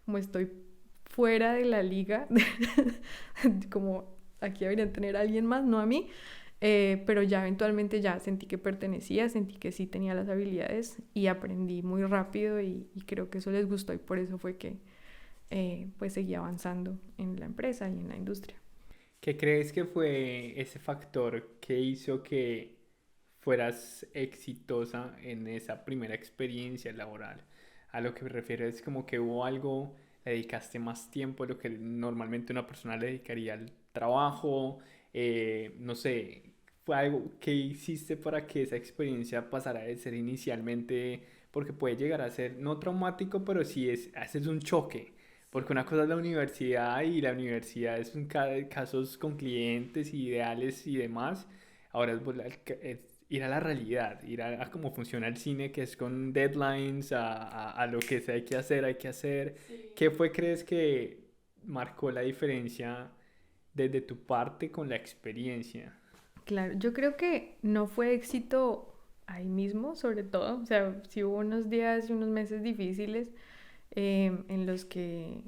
S2: como estoy fuera de la liga, como aquí deberían tener a alguien más, no a mí, pero ya eventualmente ya sentí que pertenecía, sentí que sí tenía las habilidades y aprendí muy rápido y creo que eso les gustó y por eso fue que pues seguí avanzando en la empresa y en la industria.
S1: ¿Qué crees que fue ese factor que hizo que fueras exitosa en esa primera experiencia laboral? A lo que me refiero es como que hubo algo, le dedicaste más tiempo de lo que normalmente una persona le dedicaría al trabajo, no sé, fue algo que hiciste para que esa experiencia pasara de ser inicialmente, porque puede llegar a ser no traumático, pero sí haces un choque. Porque una cosa es la universidad y la universidad es un casos con clientes, ideales y demás. Ahora es ir a la realidad, ir a cómo funciona el cine, que es con deadlines, a lo que se hay que hacer, hay que hacer.
S2: Sí.
S1: ¿Qué fue, crees que marcó la diferencia desde tu parte con la experiencia?
S2: Claro, yo creo que no fue éxito ahí mismo, sobre todo, o sea, sí hubo unos días y unos meses difíciles en los que,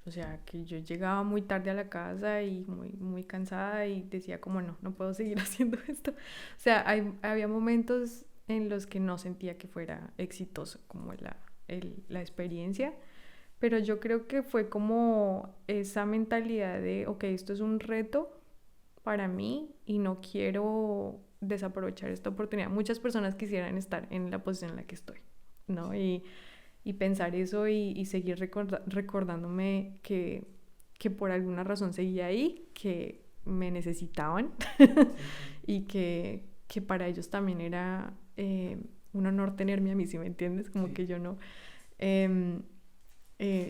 S2: o sea, que yo llegaba muy tarde a la casa y muy, muy cansada y decía como no, no puedo seguir haciendo esto. O sea, había momentos en los que no sentía que fuera exitoso como la experiencia, pero yo creo que fue como esa mentalidad de, ok, esto es un reto para mí y no quiero desaprovechar esta oportunidad. Muchas personas quisieran estar en la posición en la que estoy, ¿no? Y pensar eso y seguir recordándome que por alguna razón seguía ahí, que me necesitaban y que para ellos también era un honor tenerme a mí, ¿si me entiendes? Como
S1: Sí.
S2: que yo no... em,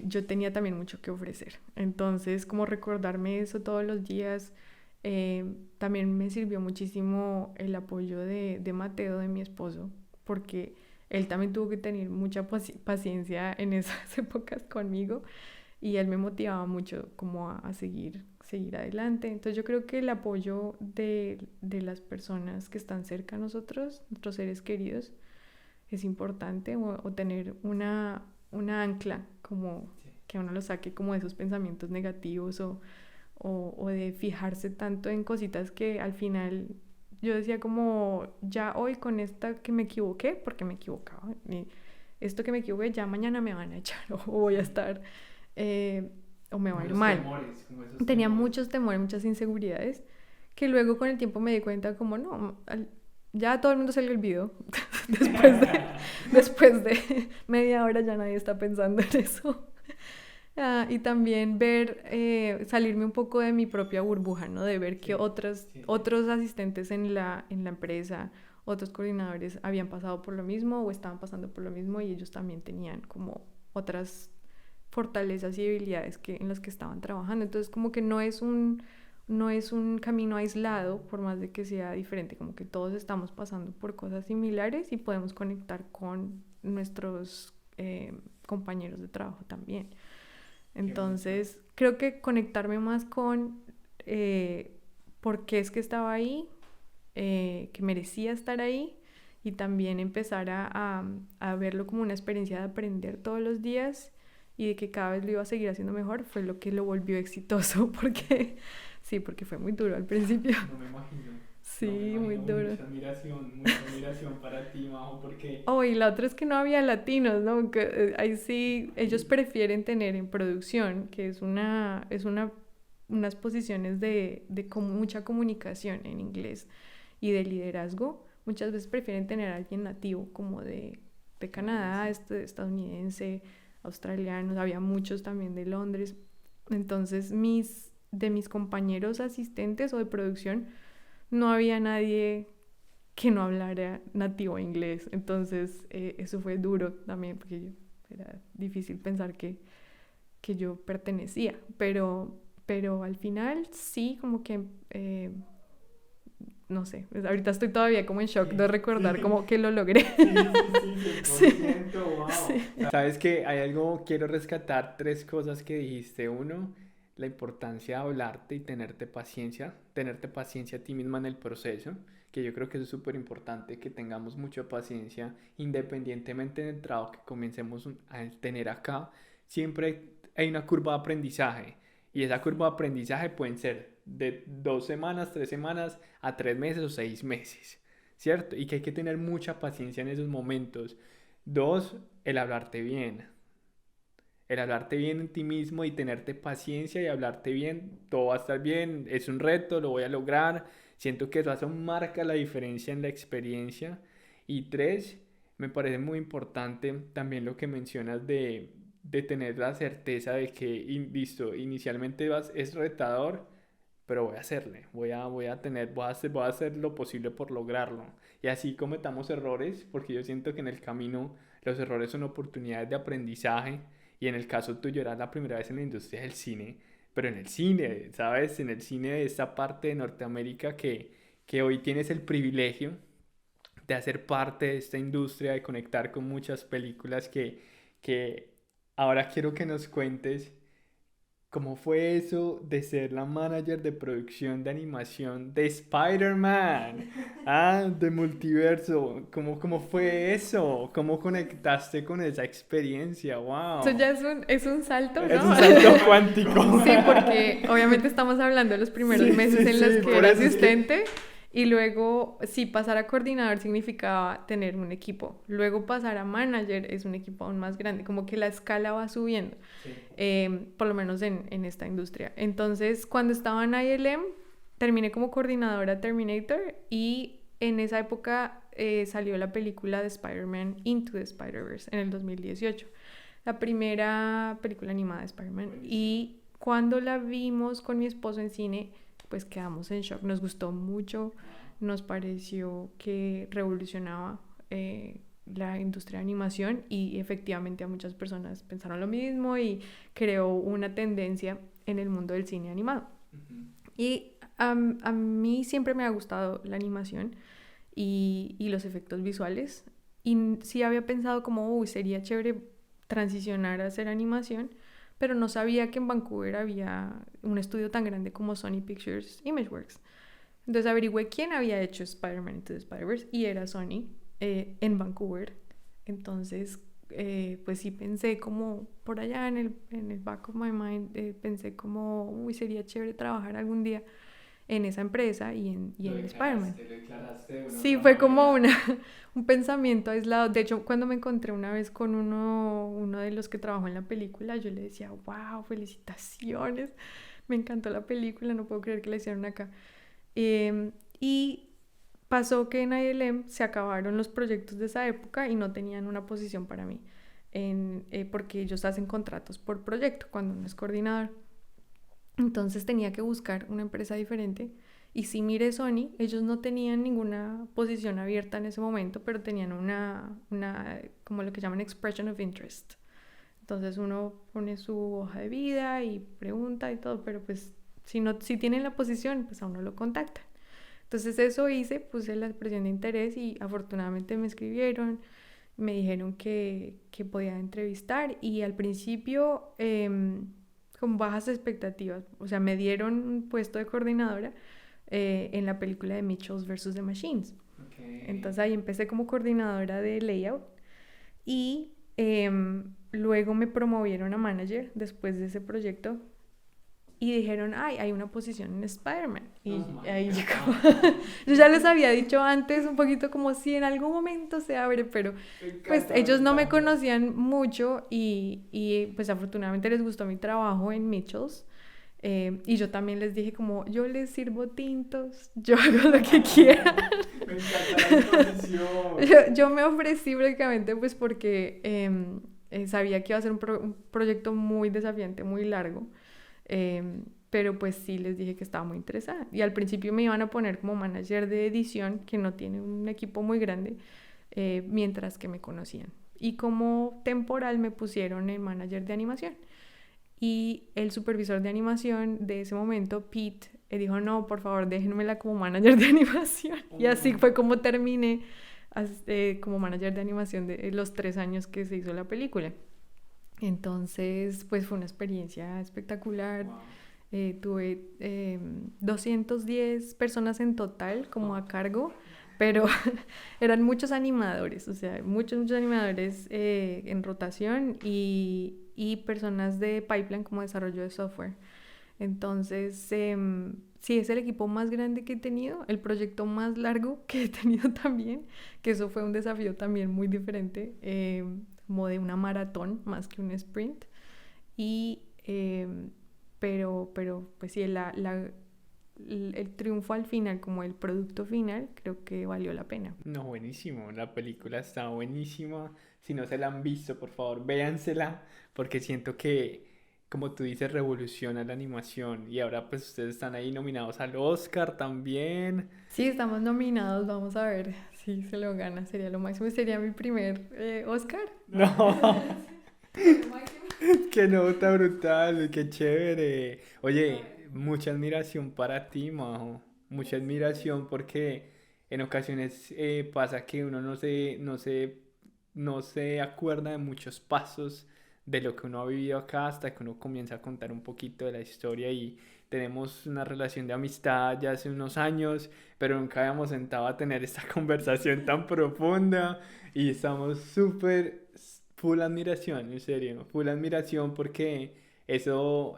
S2: yo tenía también mucho que ofrecer. Entonces, como recordarme eso todos los días, también me sirvió muchísimo el apoyo de Mateo, de mi esposo, porque él también tuvo que tener mucha paciencia en esas épocas conmigo. y él me motivaba mucho como a seguir adelante. Entonces yo creo que el apoyo de las personas que están cerca a nosotros, nuestros seres queridos, es importante, o tener una ancla como que uno lo saque como de esos pensamientos negativos o de fijarse tanto en cositas que al final yo decía como ya hoy con esta que me equivoqué, porque me equivocaba, y esto que me equivoqué ya mañana me van a echar o voy a estar o me va a ir mal. Tenía muchos temores, muchas inseguridades que luego con el tiempo me di cuenta como no, ya todo el mundo se le olvidó después de media hora ya nadie está pensando en eso. Y también ver, salirme un poco de mi propia burbuja, ¿no? De ver que otros asistentes en la empresa, otros coordinadores habían pasado por lo mismo o estaban pasando por lo mismo y ellos también tenían como otras fortalezas y habilidades en las que estaban trabajando. Entonces como que no es un camino aislado, por más de que sea diferente, como que todos estamos pasando por cosas similares y podemos conectar con nuestros compañeros de trabajo también. Entonces, creo que conectarme más con por qué es que estaba ahí, que merecía estar ahí, y también empezar a verlo como una experiencia de aprender todos los días y de que cada vez lo iba a seguir haciendo mejor, fue lo que lo volvió exitoso, porque fue muy duro al principio.
S1: No me imagino.
S2: Sí, no me imagino, muy duro.
S1: Mucha admiración para ti, Majo, porque...
S2: Y la otra es que no había latinos, ¿no? Que, ahí sí, ellos prefieren tener en producción, que es unas posiciones de mucha comunicación en inglés y de liderazgo. Muchas veces prefieren tener a alguien nativo, como de Canadá, estadounidense, australianos, había muchos también de Londres. Entonces, de mis compañeros asistentes o de producción, no había nadie que no hablara nativo inglés. Entonces eso fue duro también, porque era difícil pensar que yo pertenecía, pero al final sí, como que no sé, ahorita estoy todavía como en shock de recordar como que lo logré.
S1: Sí, wow. Sí. Sabes que hay algo, quiero rescatar 3 cosas que dijiste. Uno, la importancia de hablarte y tenerte paciencia a ti misma en el proceso, que yo creo que eso es súper importante, que tengamos mucha paciencia independientemente del trabajo que comencemos a tener acá. Siempre hay una curva de aprendizaje, y esa curva de aprendizaje pueden ser de 2 semanas, 3 semanas a 3 meses o 6 meses, ¿cierto? Y que hay que tener mucha paciencia en esos momentos. 2, el hablarte bien. El hablarte bien en ti mismo y tenerte paciencia y hablarte bien, todo va a estar bien, es un reto, lo voy a lograr. Siento que eso marca la diferencia en la experiencia. Y 3, me parece muy importante también lo que mencionas de tener la certeza de que, listo, inicialmente es retador, pero voy a hacerle, voy a hacer lo posible por lograrlo. Y así cometamos errores, porque yo siento que en el camino los errores son oportunidades de aprendizaje, y en el caso tuyo era la primera vez en la industria del cine, pero en el cine, ¿sabes? En el cine de esta parte de Norteamérica que hoy tienes el privilegio de hacer parte de esta industria, de conectar con muchas películas que ahora quiero que nos cuentes. ¿Cómo fue eso de ser la manager de producción de animación de Spider-Man? De Multiverso. ¿Cómo fue eso? ¿Cómo conectaste con esa experiencia? ¡Wow!
S2: Eso ya es un salto, ¿no?
S1: Es un salto cuántico.
S2: Sí, porque obviamente estamos hablando de los primeros meses en los que era asistente. Y luego, sí, pasar a coordinador significaba tener un equipo. Luego pasar a manager es un equipo aún más grande. Como que la escala va subiendo, por lo menos en esta industria. Entonces, cuando estaba en ILM, terminé como coordinadora Terminator, y en esa época salió la película de Spider-Man Into the Spider-Verse en el 2018. La primera película animada de Spider-Man. Y cuando la vimos con mi esposo en cine, pues quedamos en shock, nos gustó mucho, nos pareció que revolucionaba la industria de animación, y efectivamente a muchas personas pensaron lo mismo y creó una tendencia en el mundo del cine animado. Uh-huh. Y a mí siempre me ha gustado la animación y los efectos visuales, y sí había pensado como, sería chévere transicionar a hacer animación, pero no sabía que en Vancouver había un estudio tan grande como Sony Pictures Imageworks. Entonces averigüé quién había hecho Spider-Man Into the Spider-Verse y era Sony en Vancouver. Entonces, pues sí pensé como por allá en el back of my mind, pensé como, uy, sería chévere trabajar algún día en esa empresa y en Spider-Man.
S1: Lo declaraste de una
S2: Sí,
S1: otra
S2: fue como
S1: manera.
S2: un pensamiento aislado. De hecho, cuando me encontré una vez con uno de los que trabajó en la película, yo le decía, wow, felicitaciones, me encantó la película, no puedo creer que la hicieron acá. Y pasó que en ILM se acabaron los proyectos de esa época y no tenían una posición para mí, porque ellos hacen contratos por proyecto cuando uno es coordinador. Entonces tenía que buscar una empresa diferente. Y si mire Sony, ellos no tenían ninguna posición abierta en ese momento, pero tenían como lo que llaman expression of interest. Entonces uno pone su hoja de vida y pregunta y todo, pero pues si tienen la posición, pues a uno lo contactan. Entonces eso hice, puse la expresión de interés y afortunadamente me escribieron, me dijeron que podía entrevistar y al principio con bajas expectativas, o sea, me dieron un puesto de coordinadora en la película de Mitchells vs. The Machines.
S1: Okay.
S2: Entonces ahí empecé como coordinadora de layout y luego me promovieron a manager después de ese proyecto y dijeron, ay, hay una posición en Spider-Man. Y ahí yo como... yo ya les había dicho antes un poquito como si en algún momento se abre, pero pues ellos no me conocían mucho y pues afortunadamente les gustó mi trabajo en Mitchells. Y yo también les dije como, yo les sirvo tintos, yo hago lo que quieran.
S1: Me encanta la exposición.
S2: Yo me ofrecí prácticamente pues porque sabía que iba a ser un proyecto muy desafiante, muy largo. Pero pues sí les dije que estaba muy interesada. Y al principio me iban a poner como manager de edición, que no tiene un equipo muy grande, mientras que me conocían. Y como temporal me pusieron en manager de animación. Y el supervisor de animación de ese momento, Pete, dijo, no, por favor, déjenmela como manager de animación. Y así fue como terminé como manager de animación de los 3 años que se hizo la película. Entonces, pues fue una experiencia espectacular.
S1: Wow.
S2: Tuve 210 personas en total como a cargo, pero eran muchos animadores, o sea, muchos animadores en rotación y personas de pipeline como desarrollo de software. Entonces, sí, es el equipo más grande que he tenido, el proyecto más largo que he tenido también, que eso fue un desafío también muy diferente, como de una maratón más que un sprint. Y, pero pues sí, el triunfo al final, como el producto final, creo que valió la pena.
S1: No, buenísimo. La película está buenísima. Si no se la han visto, por favor, véansela. Porque siento que, como tú dices, revoluciona la animación. Y ahora pues ustedes están ahí nominados al Oscar también.
S2: Sí, estamos nominados, vamos a ver si se lo gana, sería lo máximo, sería mi primer Oscar.
S1: No, qué nota brutal, qué chévere. Oye, mucha admiración para ti, Majo. Mucha admiración porque en ocasiones pasa que uno no se acuerda de muchos pasos de lo que uno ha vivido acá hasta que uno comienza a contar un poquito de la historia y tenemos una relación de amistad ya hace unos años, pero nunca habíamos sentado a tener esta conversación tan profunda y estamos súper full admiración, en serio, full admiración porque eso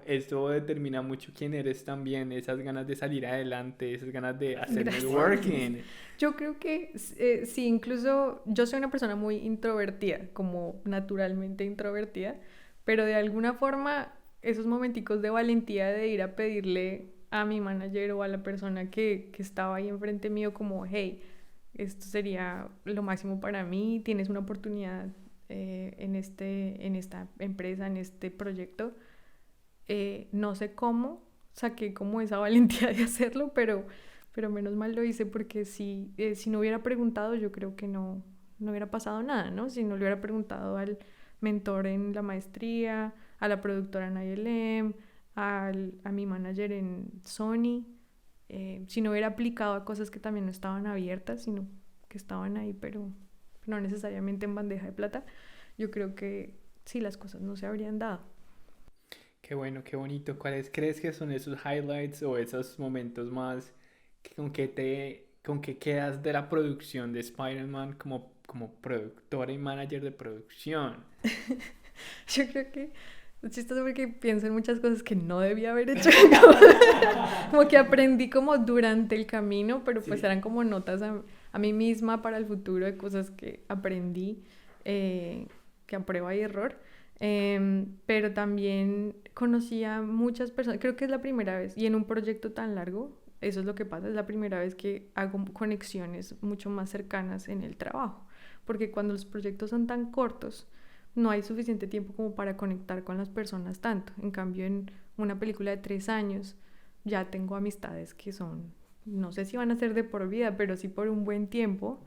S1: determina mucho quién eres también, esas ganas de salir adelante, esas ganas de hacer
S2: Gracias.
S1: networking.
S2: Yo creo que sí, incluso yo soy una persona muy introvertida, como naturalmente introvertida, pero de alguna forma esos momenticos de valentía de ir a pedirle a mi manager o a la persona que estaba ahí enfrente mío como, hey, esto sería lo máximo para mí, tienes una oportunidad en esta empresa, en este proyecto. No sé cómo saqué como esa valentía de hacerlo, pero menos mal lo hice porque si no hubiera preguntado yo creo que no hubiera pasado nada, ¿no? Si no le hubiera preguntado al mentor en la maestría, a la productora en ILM, a mi manager en Sony, si no hubiera aplicado a cosas que también no estaban abiertas, sino que estaban ahí, pero no necesariamente en bandeja de plata, yo creo que sí, las cosas no se habrían dado.
S1: qué bueno, qué bonito. ¿Cuáles crees que son esos highlights o esos momentos más con que quedas de la producción de Spider-Man como productora y manager de producción?
S2: Yo creo que es chistoso porque pienso en muchas cosas que no debía haber hecho. Como que aprendí como durante el camino, pero pues
S1: Sí.
S2: eran como notas a mí misma para el futuro de cosas que aprendí, que a prueba y error. Pero también conocí a muchas personas, creo que es la primera vez, y en un proyecto tan largo, eso es lo que pasa, es la primera vez que hago conexiones mucho más cercanas en el trabajo, porque cuando los proyectos son tan cortos, no hay suficiente tiempo como para conectar con las personas tanto. En cambio, en una película de 3 años ya tengo amistades que son, no sé si van a ser de por vida, pero sí por un buen tiempo.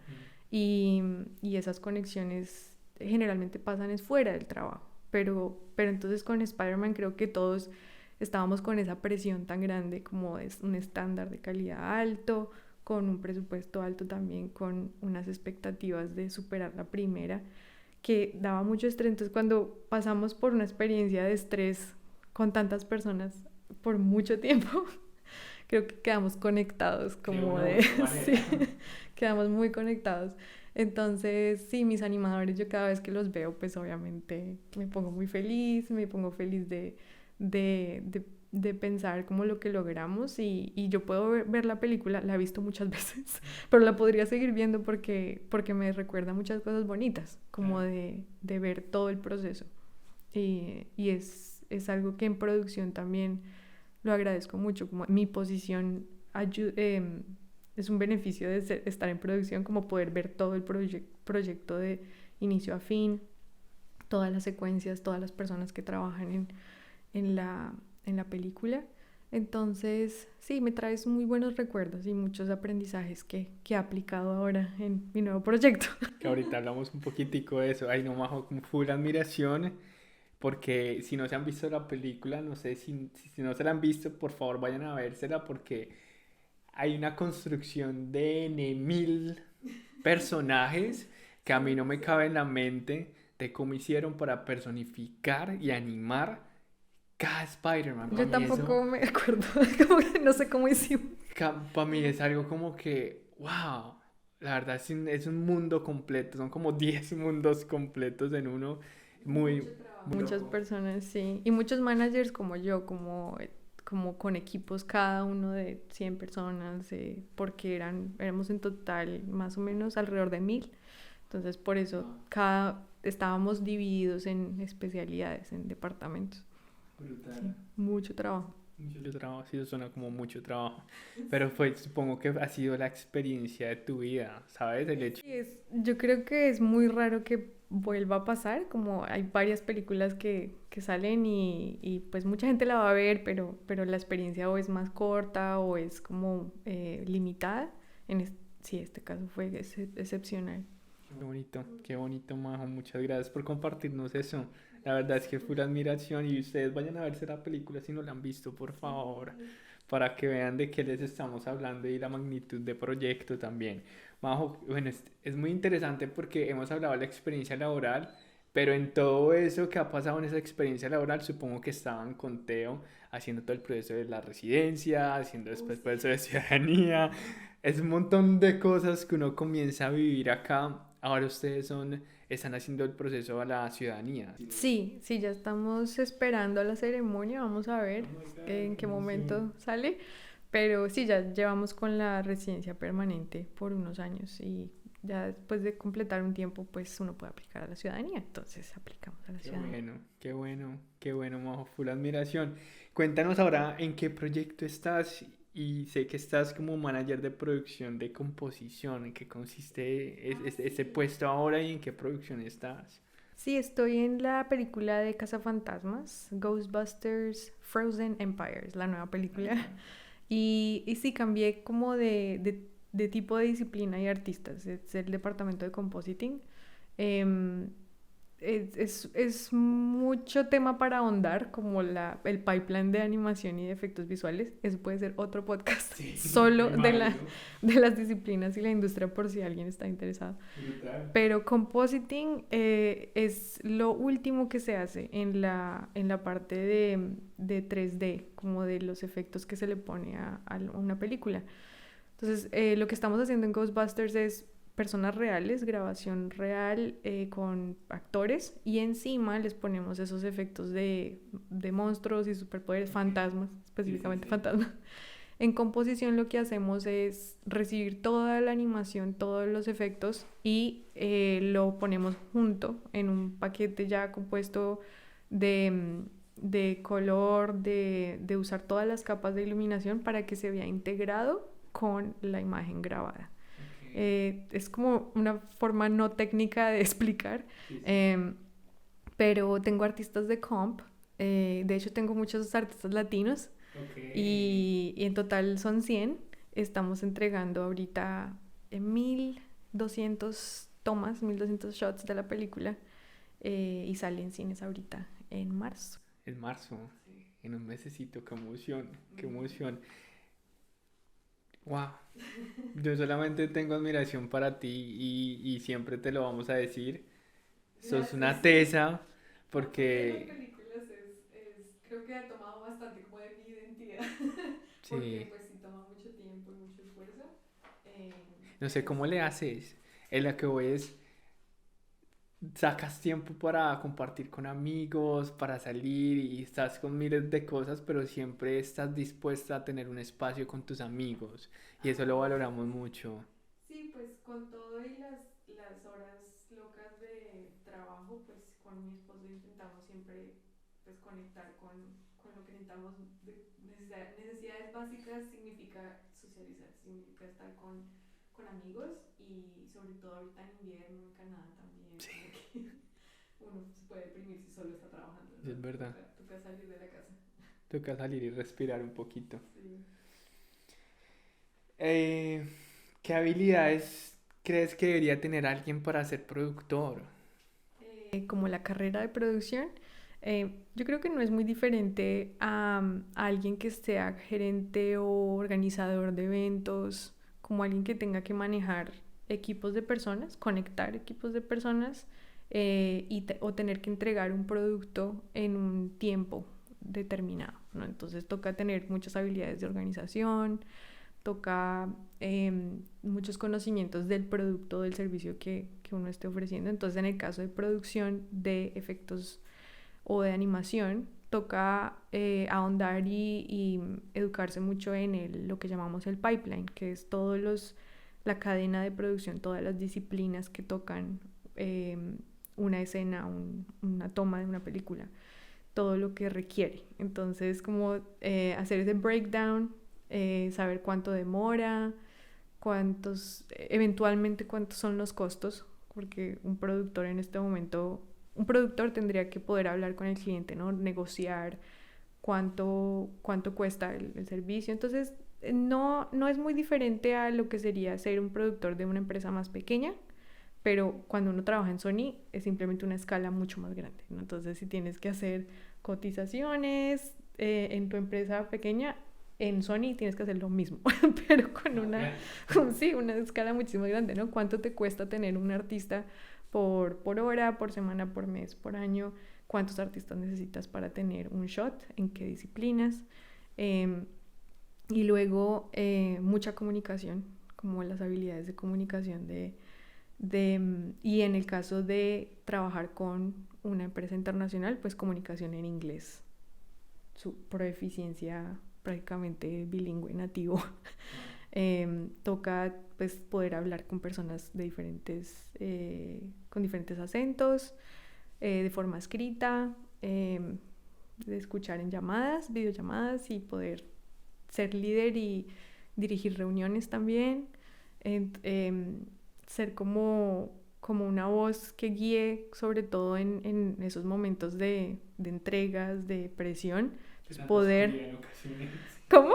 S2: Y, y esas conexiones generalmente pasan es fuera del trabajo. Pero entonces con Spider-Man creo que todos estábamos con esa presión tan grande como es un estándar de calidad alto, con un presupuesto alto también, con unas expectativas de superar la primera que daba mucho estrés. Entonces, cuando pasamos por una experiencia de estrés con tantas personas por mucho tiempo, creo que quedamos conectados, como de, sí, quedamos muy conectados. Entonces, sí, mis animadores, yo cada vez que los veo, pues obviamente me pongo muy feliz, me pongo feliz de, de, de pensar como lo que logramos y yo puedo ver la película, la he visto muchas veces, pero la podría seguir viendo porque me recuerda muchas cosas bonitas, como de ver todo el proceso. Y es algo que en producción también lo agradezco mucho, como mi posición es un beneficio de estar en producción, como poder ver todo el proyecto de inicio a fin, todas las secuencias, todas las personas que trabajan en la película. Entonces, sí, me traes muy buenos recuerdos y muchos aprendizajes que he aplicado ahora en mi nuevo proyecto.
S1: Que ahorita hablamos un poquitico de eso. Ay, no, Majo, con full admiración. Porque si no se han visto la película, no sé si no se la han visto, por favor vayan a vérsela porque hay una construcción de N mil personajes que a mí no me cabe en la mente de cómo hicieron para personificar y animar cada Spider-Man. Para
S2: Yo
S1: mí eso,
S2: tampoco me acuerdo, como que no sé cómo hicimos.
S1: para mí es algo como que, wow, la verdad es un mundo completo, son como 10 mundos completos en uno, muy, muy
S2: Muchas
S1: loco.
S2: personas, sí. Y muchos managers como yo, como con equipos cada uno de 100 personas, porque éramos en total más o menos alrededor de 1000. Entonces, por eso estábamos divididos en especialidades, en departamentos. Sí,
S1: Brutal.
S2: mucho trabajo.
S1: Mucho trabajo, sí, eso suena como mucho trabajo. Pero pues supongo que ha sido la experiencia de tu vida, ¿sabes? El hecho.
S2: Sí, yo creo que es muy raro que vuelva a pasar, como hay varias películas que salen y pues mucha gente la va a ver, pero la experiencia o es más corta o es como limitada. Sí, este caso fue excepcional.
S1: Qué bonito, Majo. Muchas gracias por compartirnos eso. La verdad es que fue una admiración y ustedes vayan a verse la película si no la han visto, por favor, para que vean de qué les estamos hablando y la magnitud de proyecto también. Majo, bueno, es muy interesante porque hemos hablado de la experiencia laboral, pero en todo eso que ha pasado en esa experiencia laboral, supongo que estaban con Teo haciendo todo el proceso de la residencia, haciendo después el proceso de ciudadanía. Es un montón de cosas que uno comienza a vivir acá. Ahora están haciendo el proceso a la ciudadanía.
S2: Sí, sí, ya estamos esperando la ceremonia, vamos a ver
S1: Oh my God,
S2: en
S1: qué
S2: qué
S1: emoción.
S2: momento sale, pero sí, ya llevamos con la residencia permanente por unos años y ya después de completar un tiempo, pues uno puede aplicar a la ciudadanía, entonces aplicamos a la
S1: Qué
S2: ciudadanía.
S1: bueno, qué bueno, qué bueno, Majo, full admiración. Cuéntanos ahora en qué proyecto estás y sé que estás como manager de producción de composición. ¿En qué consiste ese puesto ahora y en qué producción estás?
S2: Sí, estoy en la película de Cazafantasmas, Ghostbusters Frozen Empires, la nueva película. Y sí, cambié como de tipo de disciplina y artistas. Es el departamento de compositing. Em, es mucho tema para ahondar, como el pipeline de animación y de efectos visuales. Eso puede ser otro podcast
S1: Sí,
S2: solo
S1: me
S2: de las disciplinas y la industria por si alguien está interesado.
S1: Brutal.
S2: Pero compositing es lo último que se hace en la parte de 3D, como de los efectos que se le pone a una película. Entonces, lo que estamos haciendo en Ghostbusters es personas reales, grabación real con actores, y encima les ponemos esos efectos de monstruos y superpoderes, fantasmas, específicamente
S1: Sí.
S2: fantasmas. En composición lo que hacemos es recibir toda la animación, todos los efectos, y lo ponemos junto en un paquete ya compuesto de color, de usar todas las capas de iluminación para que se vea integrado con la imagen grabada. Es como una forma no técnica de explicar, pero tengo artistas de comp, de hecho tengo muchos artistas latinos, y en total son 100. Estamos entregando ahorita 1200 tomas, 1200 shots de la película, y sale en cines ahorita en marzo.
S1: En marzo, en un mesecito, qué emoción, qué emoción. Wow, yo solamente tengo admiración para ti y siempre te lo vamos a decir. Sos una tesa porque
S2: Creo que ha tomado bastante como de mi identidad, porque
S1: sí,
S2: pues sí toma mucho tiempo y mucho esfuerzo.
S1: no sé cómo le haces. En la que voy es, sacas tiempo para compartir con amigos, para salir y estás con miles de cosas, pero siempre estás dispuesta a tener un espacio con tus amigos y eso lo valoramos mucho.
S2: Sí, pues con todo y las horas locas de trabajo, pues con mi esposo intentamos siempre pues conectar con lo que necesitamos. Necesidades básicas significa socializar, significa estar con amigos, y sobre todo ahorita en invierno en Canadá también.
S1: Sí,
S2: Uno se puede deprimir si solo está trabajando, ¿no?
S1: es verdad.
S2: Toca salir de la casa.
S1: Toca salir y respirar un poquito.
S2: Sí.
S1: Eh, ¿Qué habilidades crees que debería tener alguien para ser productor?
S2: Como la carrera de producción, yo creo que no es muy diferente a alguien que sea gerente o organizador de eventos, como alguien que tenga que manejar equipos de personas, conectar equipos de personas, o tener que entregar un producto en un tiempo determinado, ¿no? Entonces toca tener muchas habilidades de organización, toca muchos conocimientos del producto, del servicio que uno esté ofreciendo. Entonces, en el caso de producción de efectos o de animación, toca ahondar y educarse mucho en lo que llamamos el pipeline, que es la cadena de producción, todas las disciplinas que tocan una escena, una toma de una película, todo lo que requiere. Entonces, como hacer ese breakdown, saber cuánto demora, eventualmente cuántos son los costos, porque un productor en este momento, un productor tendría que poder hablar con el cliente, ¿no? Negociar cuánto cuesta el servicio. Entonces, no es muy diferente a lo que sería ser un productor de una empresa más pequeña, pero cuando uno trabaja en Sony es simplemente una escala mucho más grande, ¿no? Entonces, si tienes que hacer cotizaciones en tu empresa pequeña, en Sony tienes que hacer lo mismo, pero con una escala muchísimo más grande, ¿no? ¿Cuánto te cuesta tener un artista por hora, por semana, por mes, por año? ¿Cuántos artistas necesitas para tener un shot? ¿En qué disciplinas? Y luego mucha comunicación, como las habilidades de comunicación y en el caso de trabajar con una empresa internacional, pues comunicación en inglés, su proeficiencia prácticamente bilingüe nativo. Toca pues poder hablar con personas de con diferentes acentos, de forma escrita, de escuchar en llamadas, videollamadas, y poder ser líder y dirigir reuniones también, ser como una voz que guíe, sobre todo en esos momentos de entregas, de presión. Poder... ¿Cómo?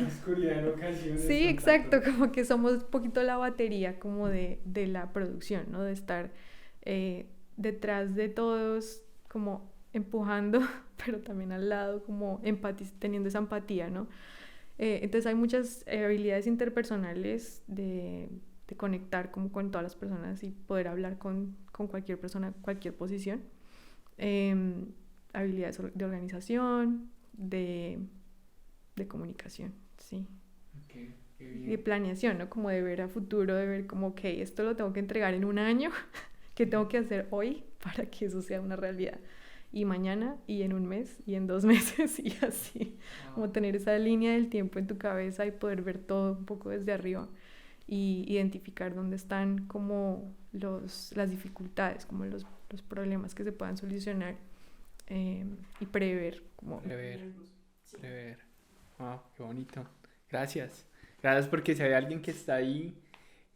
S1: Oscuridad en ocasiones.
S2: Sí, exacto, como que somos un poquito la batería como de la producción, ¿no? De estar detrás de todos como empujando, pero también al lado como teniendo esa empatía, ¿no? Entonces hay muchas habilidades interpersonales de conectar como con todas las personas y poder hablar con cualquier persona, cualquier posición. Habilidades de organización, de comunicación, sí.
S1: Okay,
S2: Y de planeación, ¿no? Como de ver a futuro, de ver como, ok, esto lo tengo que entregar en un año, ¿qué tengo que hacer hoy para que eso sea una realidad? Y mañana, y en un mes, y en 2 meses, y así. Como tener esa línea del tiempo en tu cabeza y poder ver todo un poco desde arriba y identificar dónde están como las dificultades, como los problemas que se puedan solucionar, y prever.
S1: Prever. Wow, qué bonito. Gracias. Gracias porque si hay alguien que está ahí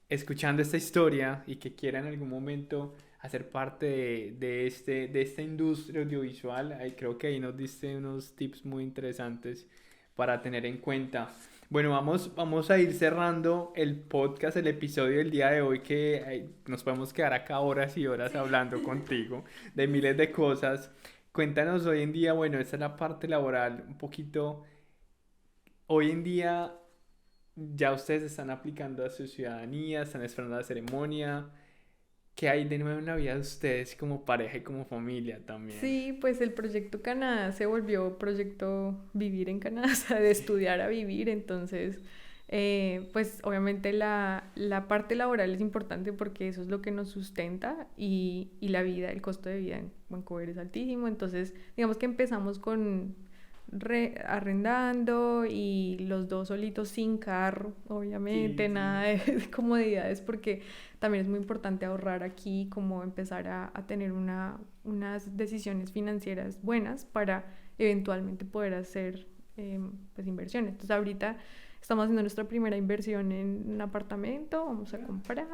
S1: escuchando esta historia y que quiera en algún momento hacer parte de esta industria audiovisual, ahí creo que ahí nos diste unos tips muy interesantes para tener en cuenta. Bueno, vamos a ir cerrando el podcast, el episodio del día de hoy, que nos podemos quedar acá horas y horas hablando contigo de miles de cosas. Cuéntanos hoy en día, bueno, esta es la parte laboral, un poquito, hoy en día ya ustedes están aplicando a su ciudadanía, están esperando la ceremonia. ¿Qué hay de nuevo en la vida de ustedes como pareja y como familia también?
S2: Sí, pues el proyecto Canadá se volvió proyecto vivir en Canadá, o sea, de estudiar a vivir. Entonces, pues obviamente la parte laboral es importante porque eso es lo que nos sustenta, y la vida, el costo de vida en Vancouver es altísimo. Entonces, digamos que empezamos con arrendando, y los dos solitos sin carro, obviamente,
S1: Sí,
S2: nada
S1: sí.
S2: de comodidades, porque también es muy importante ahorrar aquí, como empezar a tener unas decisiones financieras buenas para eventualmente poder hacer, pues, inversiones. Entonces ahorita estamos haciendo nuestra primera inversión en un apartamento, vamos a comprar.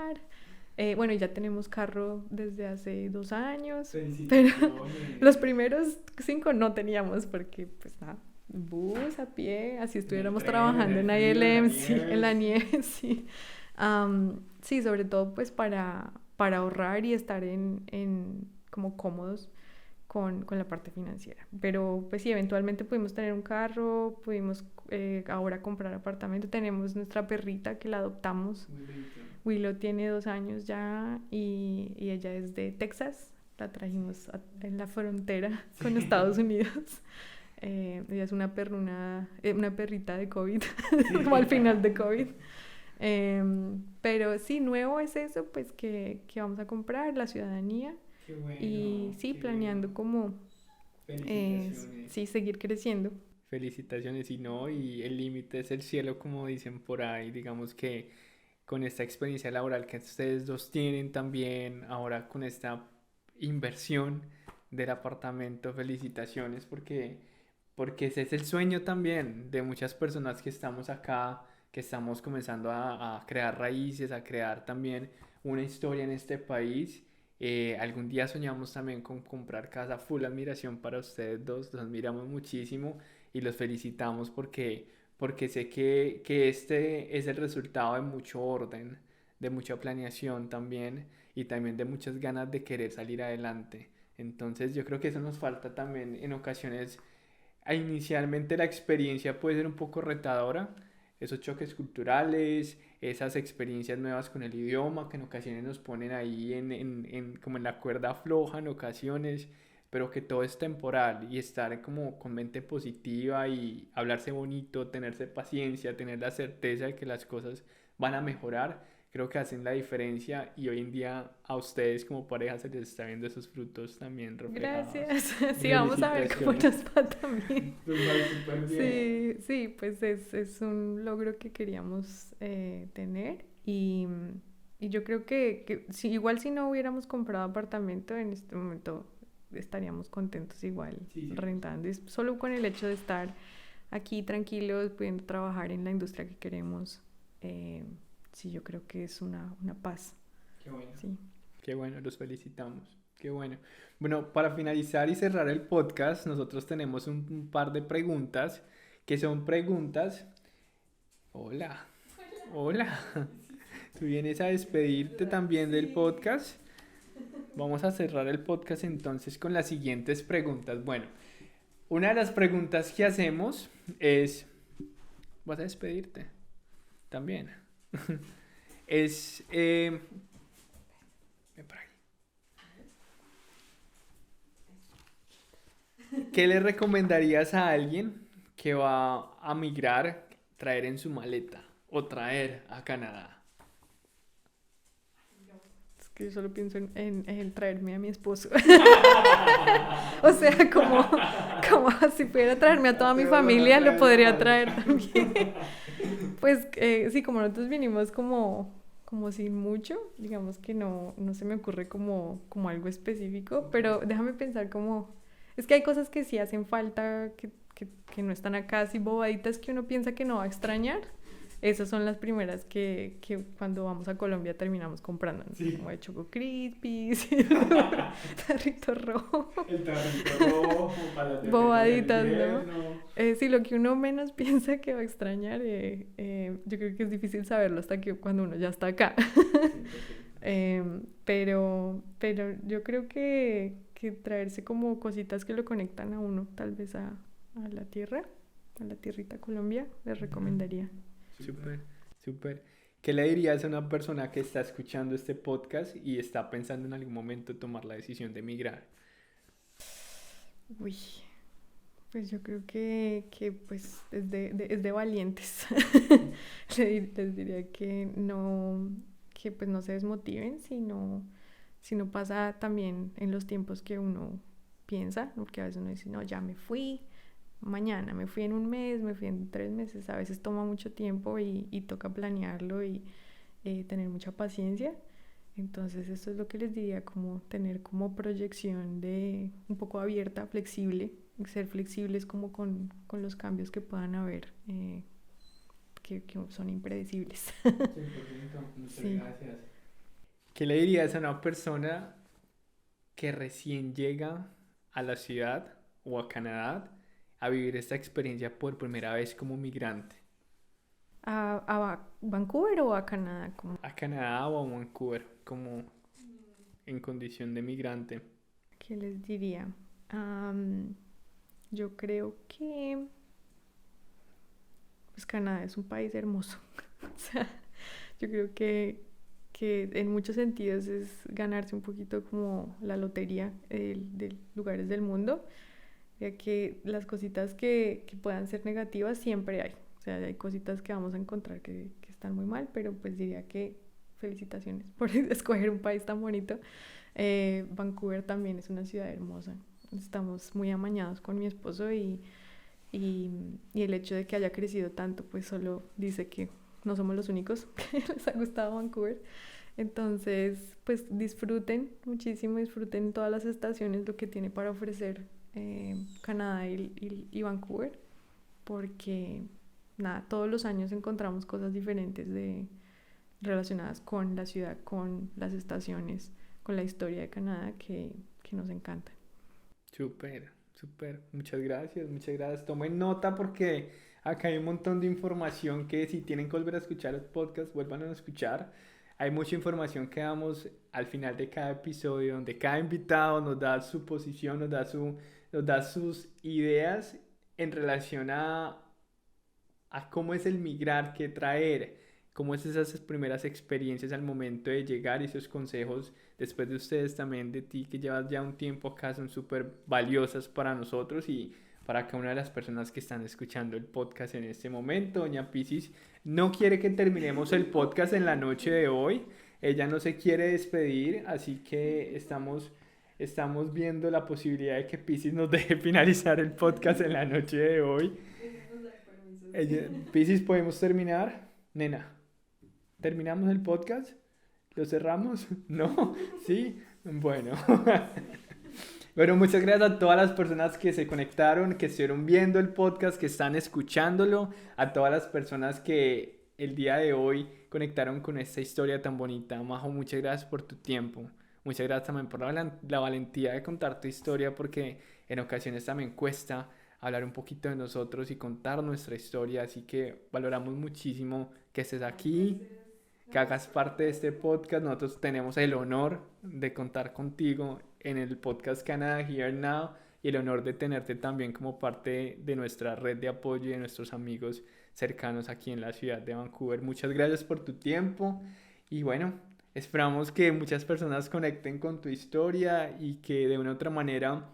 S2: Bueno, ya tenemos carro desde hace 2 años, pero los primeros 5 no teníamos porque, pues nada, bus, a pie, así
S1: En el
S2: estuviéramos
S1: tren, en
S2: trabajando
S1: el
S2: en
S1: frío, en la
S2: ILM, sí, en
S1: nieve,
S2: la
S1: sí.
S2: nieve, sí. Sí, sobre todo pues para ahorrar y estar como cómodos con la parte financiera. Pero pues sí, eventualmente pudimos tener un carro, pudimos ahora comprar apartamento, tenemos nuestra perrita que la adoptamos.
S1: Wilito.
S2: Willow tiene 2 años ya, y ella es de Texas. La trajimos en la frontera con Estados Unidos. Ella es una perrita de COVID, como al
S1: Sí.
S2: final de COVID. Pero sí, nuevo es eso, pues que vamos a comprar, la ciudadanía.
S1: Qué
S2: Y
S1: bueno,
S2: sí,
S1: qué bueno.
S2: planeando como,
S1: Felicitaciones.
S2: sí, seguir creciendo.
S1: Felicitaciones y no, y el límite es el cielo, como dicen por ahí. Digamos que con esta experiencia laboral que ustedes dos tienen también, ahora con esta inversión del apartamento, felicitaciones porque ese es el sueño también de muchas personas que estamos acá, que estamos comenzando a crear raíces, a crear también una historia en este país. Algún día soñamos también con comprar casa. Full admiración para ustedes dos, los admiramos muchísimo y los felicitamos porque sé que este es el resultado de mucho orden, de mucha planeación también y también de muchas ganas de querer salir adelante. Entonces yo creo que eso nos falta también en ocasiones. Inicialmente la experiencia puede ser un poco retadora, esos choques culturales, esas experiencias nuevas con el idioma que en ocasiones nos ponen ahí como en la cuerda floja en ocasiones, pero que todo es temporal y estar como con mente positiva y hablarse bonito, tenerse paciencia, tener la certeza de que las cosas van a mejorar, creo que hacen la diferencia y hoy en día a ustedes como pareja se les está viendo esos frutos también reflejados.
S2: Gracias. Sí, vamos a ver cómo
S1: Felicitaciones.
S2: nos va también.
S1: Súper, súper bien.
S2: Sí, sí, pues es un logro que queríamos tener, y yo creo que si, igual si no hubiéramos comprado apartamento en este momento estaríamos contentos igual
S1: Sí, sí.
S2: rentando. Es solo con el hecho de estar aquí tranquilos, pudiendo trabajar en la industria que queremos. Sí, yo creo que es una paz.
S1: Qué bueno.
S2: Sí.
S1: Qué bueno, los felicitamos. Qué bueno. Bueno, para finalizar y cerrar el podcast, nosotros tenemos un par de preguntas que son preguntas. Hola, hola. ¿Tú vienes a despedirte también del podcast? Vamos a cerrar el podcast entonces con las siguientes preguntas. Bueno, una de las preguntas que hacemos es, ¿vas a despedirte? También. Es, ven por ahí. ¿Qué le recomendarías a alguien que va a migrar, traer en su maleta o traer a Canadá?
S2: Es que yo solo pienso en traerme a mi esposo. O sea, como si pudiera traerme a toda mi familia, lo podría traer también. Pues sí, como nosotros vinimos como sin mucho, digamos que no se me ocurre como algo específico, pero déjame pensar como... Es que hay cosas que sí hacen falta, que no están acá, así bobaditas que uno piensa que no va a extrañar. Esas son las primeras que cuando vamos a Colombia terminamos comprando, ¿no?
S1: Sí.
S2: Como de Choco Crispies, tarrito rojo.
S1: El tarrito rojo, para la
S2: Bobaditas, ¿no? Sí, lo que uno menos piensa que va a extrañar, yo creo que es difícil saberlo hasta que cuando uno ya está acá. Pero yo creo que traerse como cositas que lo conectan a uno, tal vez a la tierra, a la tierrita Colombia, les recomendaría.
S1: Súper, súper. ¿Qué le dirías a una persona que está escuchando este podcast y está pensando en algún momento tomar la decisión de emigrar?
S2: Uy, pues yo creo que pues es de valientes. Les diría que pues no se desmotiven, si no pasa también en los tiempos que uno piensa, porque a veces uno dice, no, ya me fui mañana, me fui en un mes, me fui en 3 meses, a veces toma mucho tiempo y toca planearlo y tener mucha paciencia. Entonces esto es lo que les diría, como tener como proyección de un poco abierta, flexible, ser flexibles como con los cambios que puedan haber, que son impredecibles.
S1: 100%, muchas
S2: Sí.
S1: gracias. ¿Qué le dirías a una persona que recién llega a la ciudad o a Canadá a vivir esta experiencia por primera vez como migrante?
S2: ¿A Vancouver o a Canadá?
S1: A Canadá o a Vancouver como en condición de migrante.
S2: ¿Qué les diría? Yo creo que pues Canadá es un país hermoso. O sea, yo creo que en muchos sentidos es ganarse un poquito como la lotería de lugares del mundo, ya que las cositas que puedan ser negativas siempre hay. O sea, hay cositas que vamos a encontrar que están muy mal, pero pues diría que felicitaciones por escoger un país tan bonito. Vancouver también es una ciudad hermosa. Estamos muy amañados con mi esposo y el hecho de que haya crecido tanto, pues solo dice que no somos los únicos que les ha gustado Vancouver. Entonces, pues disfruten muchísimo, disfruten todas las estaciones, lo que tiene para ofrecer Canadá y Vancouver, porque nada, todos los años encontramos cosas diferentes relacionadas con la ciudad, con las estaciones, con la historia de Canadá que nos encanta.
S1: Súper, súper. Muchas gracias, muchas gracias. Tomen nota porque acá hay un montón de información que si tienen que volver a escuchar el podcast, vuelvan a escuchar. Hay mucha información que damos al final de cada episodio, donde cada invitado nos da su posición, nos da sus ideas en relación a cómo es el migrar, qué traer, cómo es esas primeras experiencias al momento de llegar y esos consejos después de ustedes también, de ti que llevas ya un tiempo acá, son súper valiosas para nosotros y para cada una de las personas que están escuchando el podcast en este momento. Doña Pisis no quiere que terminemos el podcast en la noche de hoy, ella no se quiere despedir, así que estamos viendo la posibilidad de que Pisis nos deje finalizar el podcast en la noche de hoy. Pisis, ¿podemos terminar? Nena, ¿terminamos el podcast? ¿Lo cerramos? ¿No? ¿Sí? Bueno. Bueno, muchas gracias a todas las personas que se conectaron, que estuvieron viendo el podcast, que están escuchándolo, a todas las personas que el día de hoy conectaron con esta historia tan bonita. Majo, muchas gracias por tu tiempo. Muchas gracias también por la valentía de contar tu historia, porque en ocasiones también cuesta hablar un poquito de nosotros y contar nuestra historia, así que valoramos muchísimo que estés aquí. que hagas parte de este podcast. Nosotros tenemos el honor de contar contigo en el podcast Canada Here Now y el honor de tenerte también como parte de nuestra red de apoyo y de nuestros amigos cercanos aquí en la ciudad de Vancouver. Muchas gracias por tu tiempo y bueno, esperamos que muchas personas conecten con tu historia y que de una u otra manera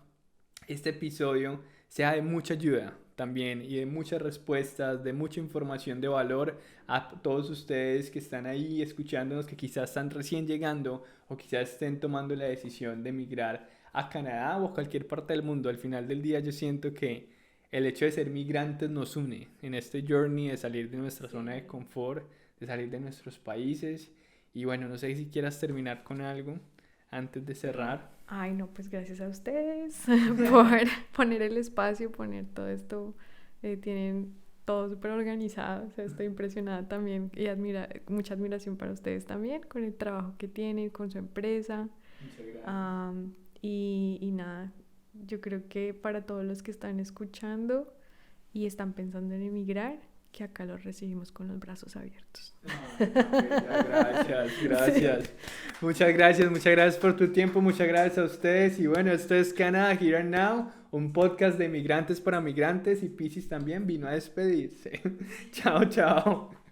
S1: este episodio sea de mucha ayuda también y de muchas respuestas, de mucha información de valor a todos ustedes que están ahí escuchándonos, que quizás están recién llegando o quizás estén tomando la decisión de emigrar a Canadá o a cualquier parte del mundo. Al final del día yo siento que el hecho de ser migrantes nos une en este journey de salir de nuestra zona de confort, de salir de nuestros países. Y bueno, no sé si quieras terminar con algo antes de cerrar.
S2: Ay, no, pues gracias a ustedes por poner el espacio, poner todo esto. Tienen todo súper organizado. O sea, estoy impresionada también y mucha admiración para ustedes también con el trabajo que tienen, con su empresa.
S1: Muchas gracias.
S2: Y nada, yo creo que para todos los que están escuchando y están pensando en emigrar, que acá los recibimos con los brazos abiertos.
S1: Gracias. Sí. Muchas gracias por tu tiempo, muchas gracias a ustedes. Y bueno, esto es Canada Here and Now, un podcast de migrantes para migrantes y Piscis también vino a despedirse. Chao, chao.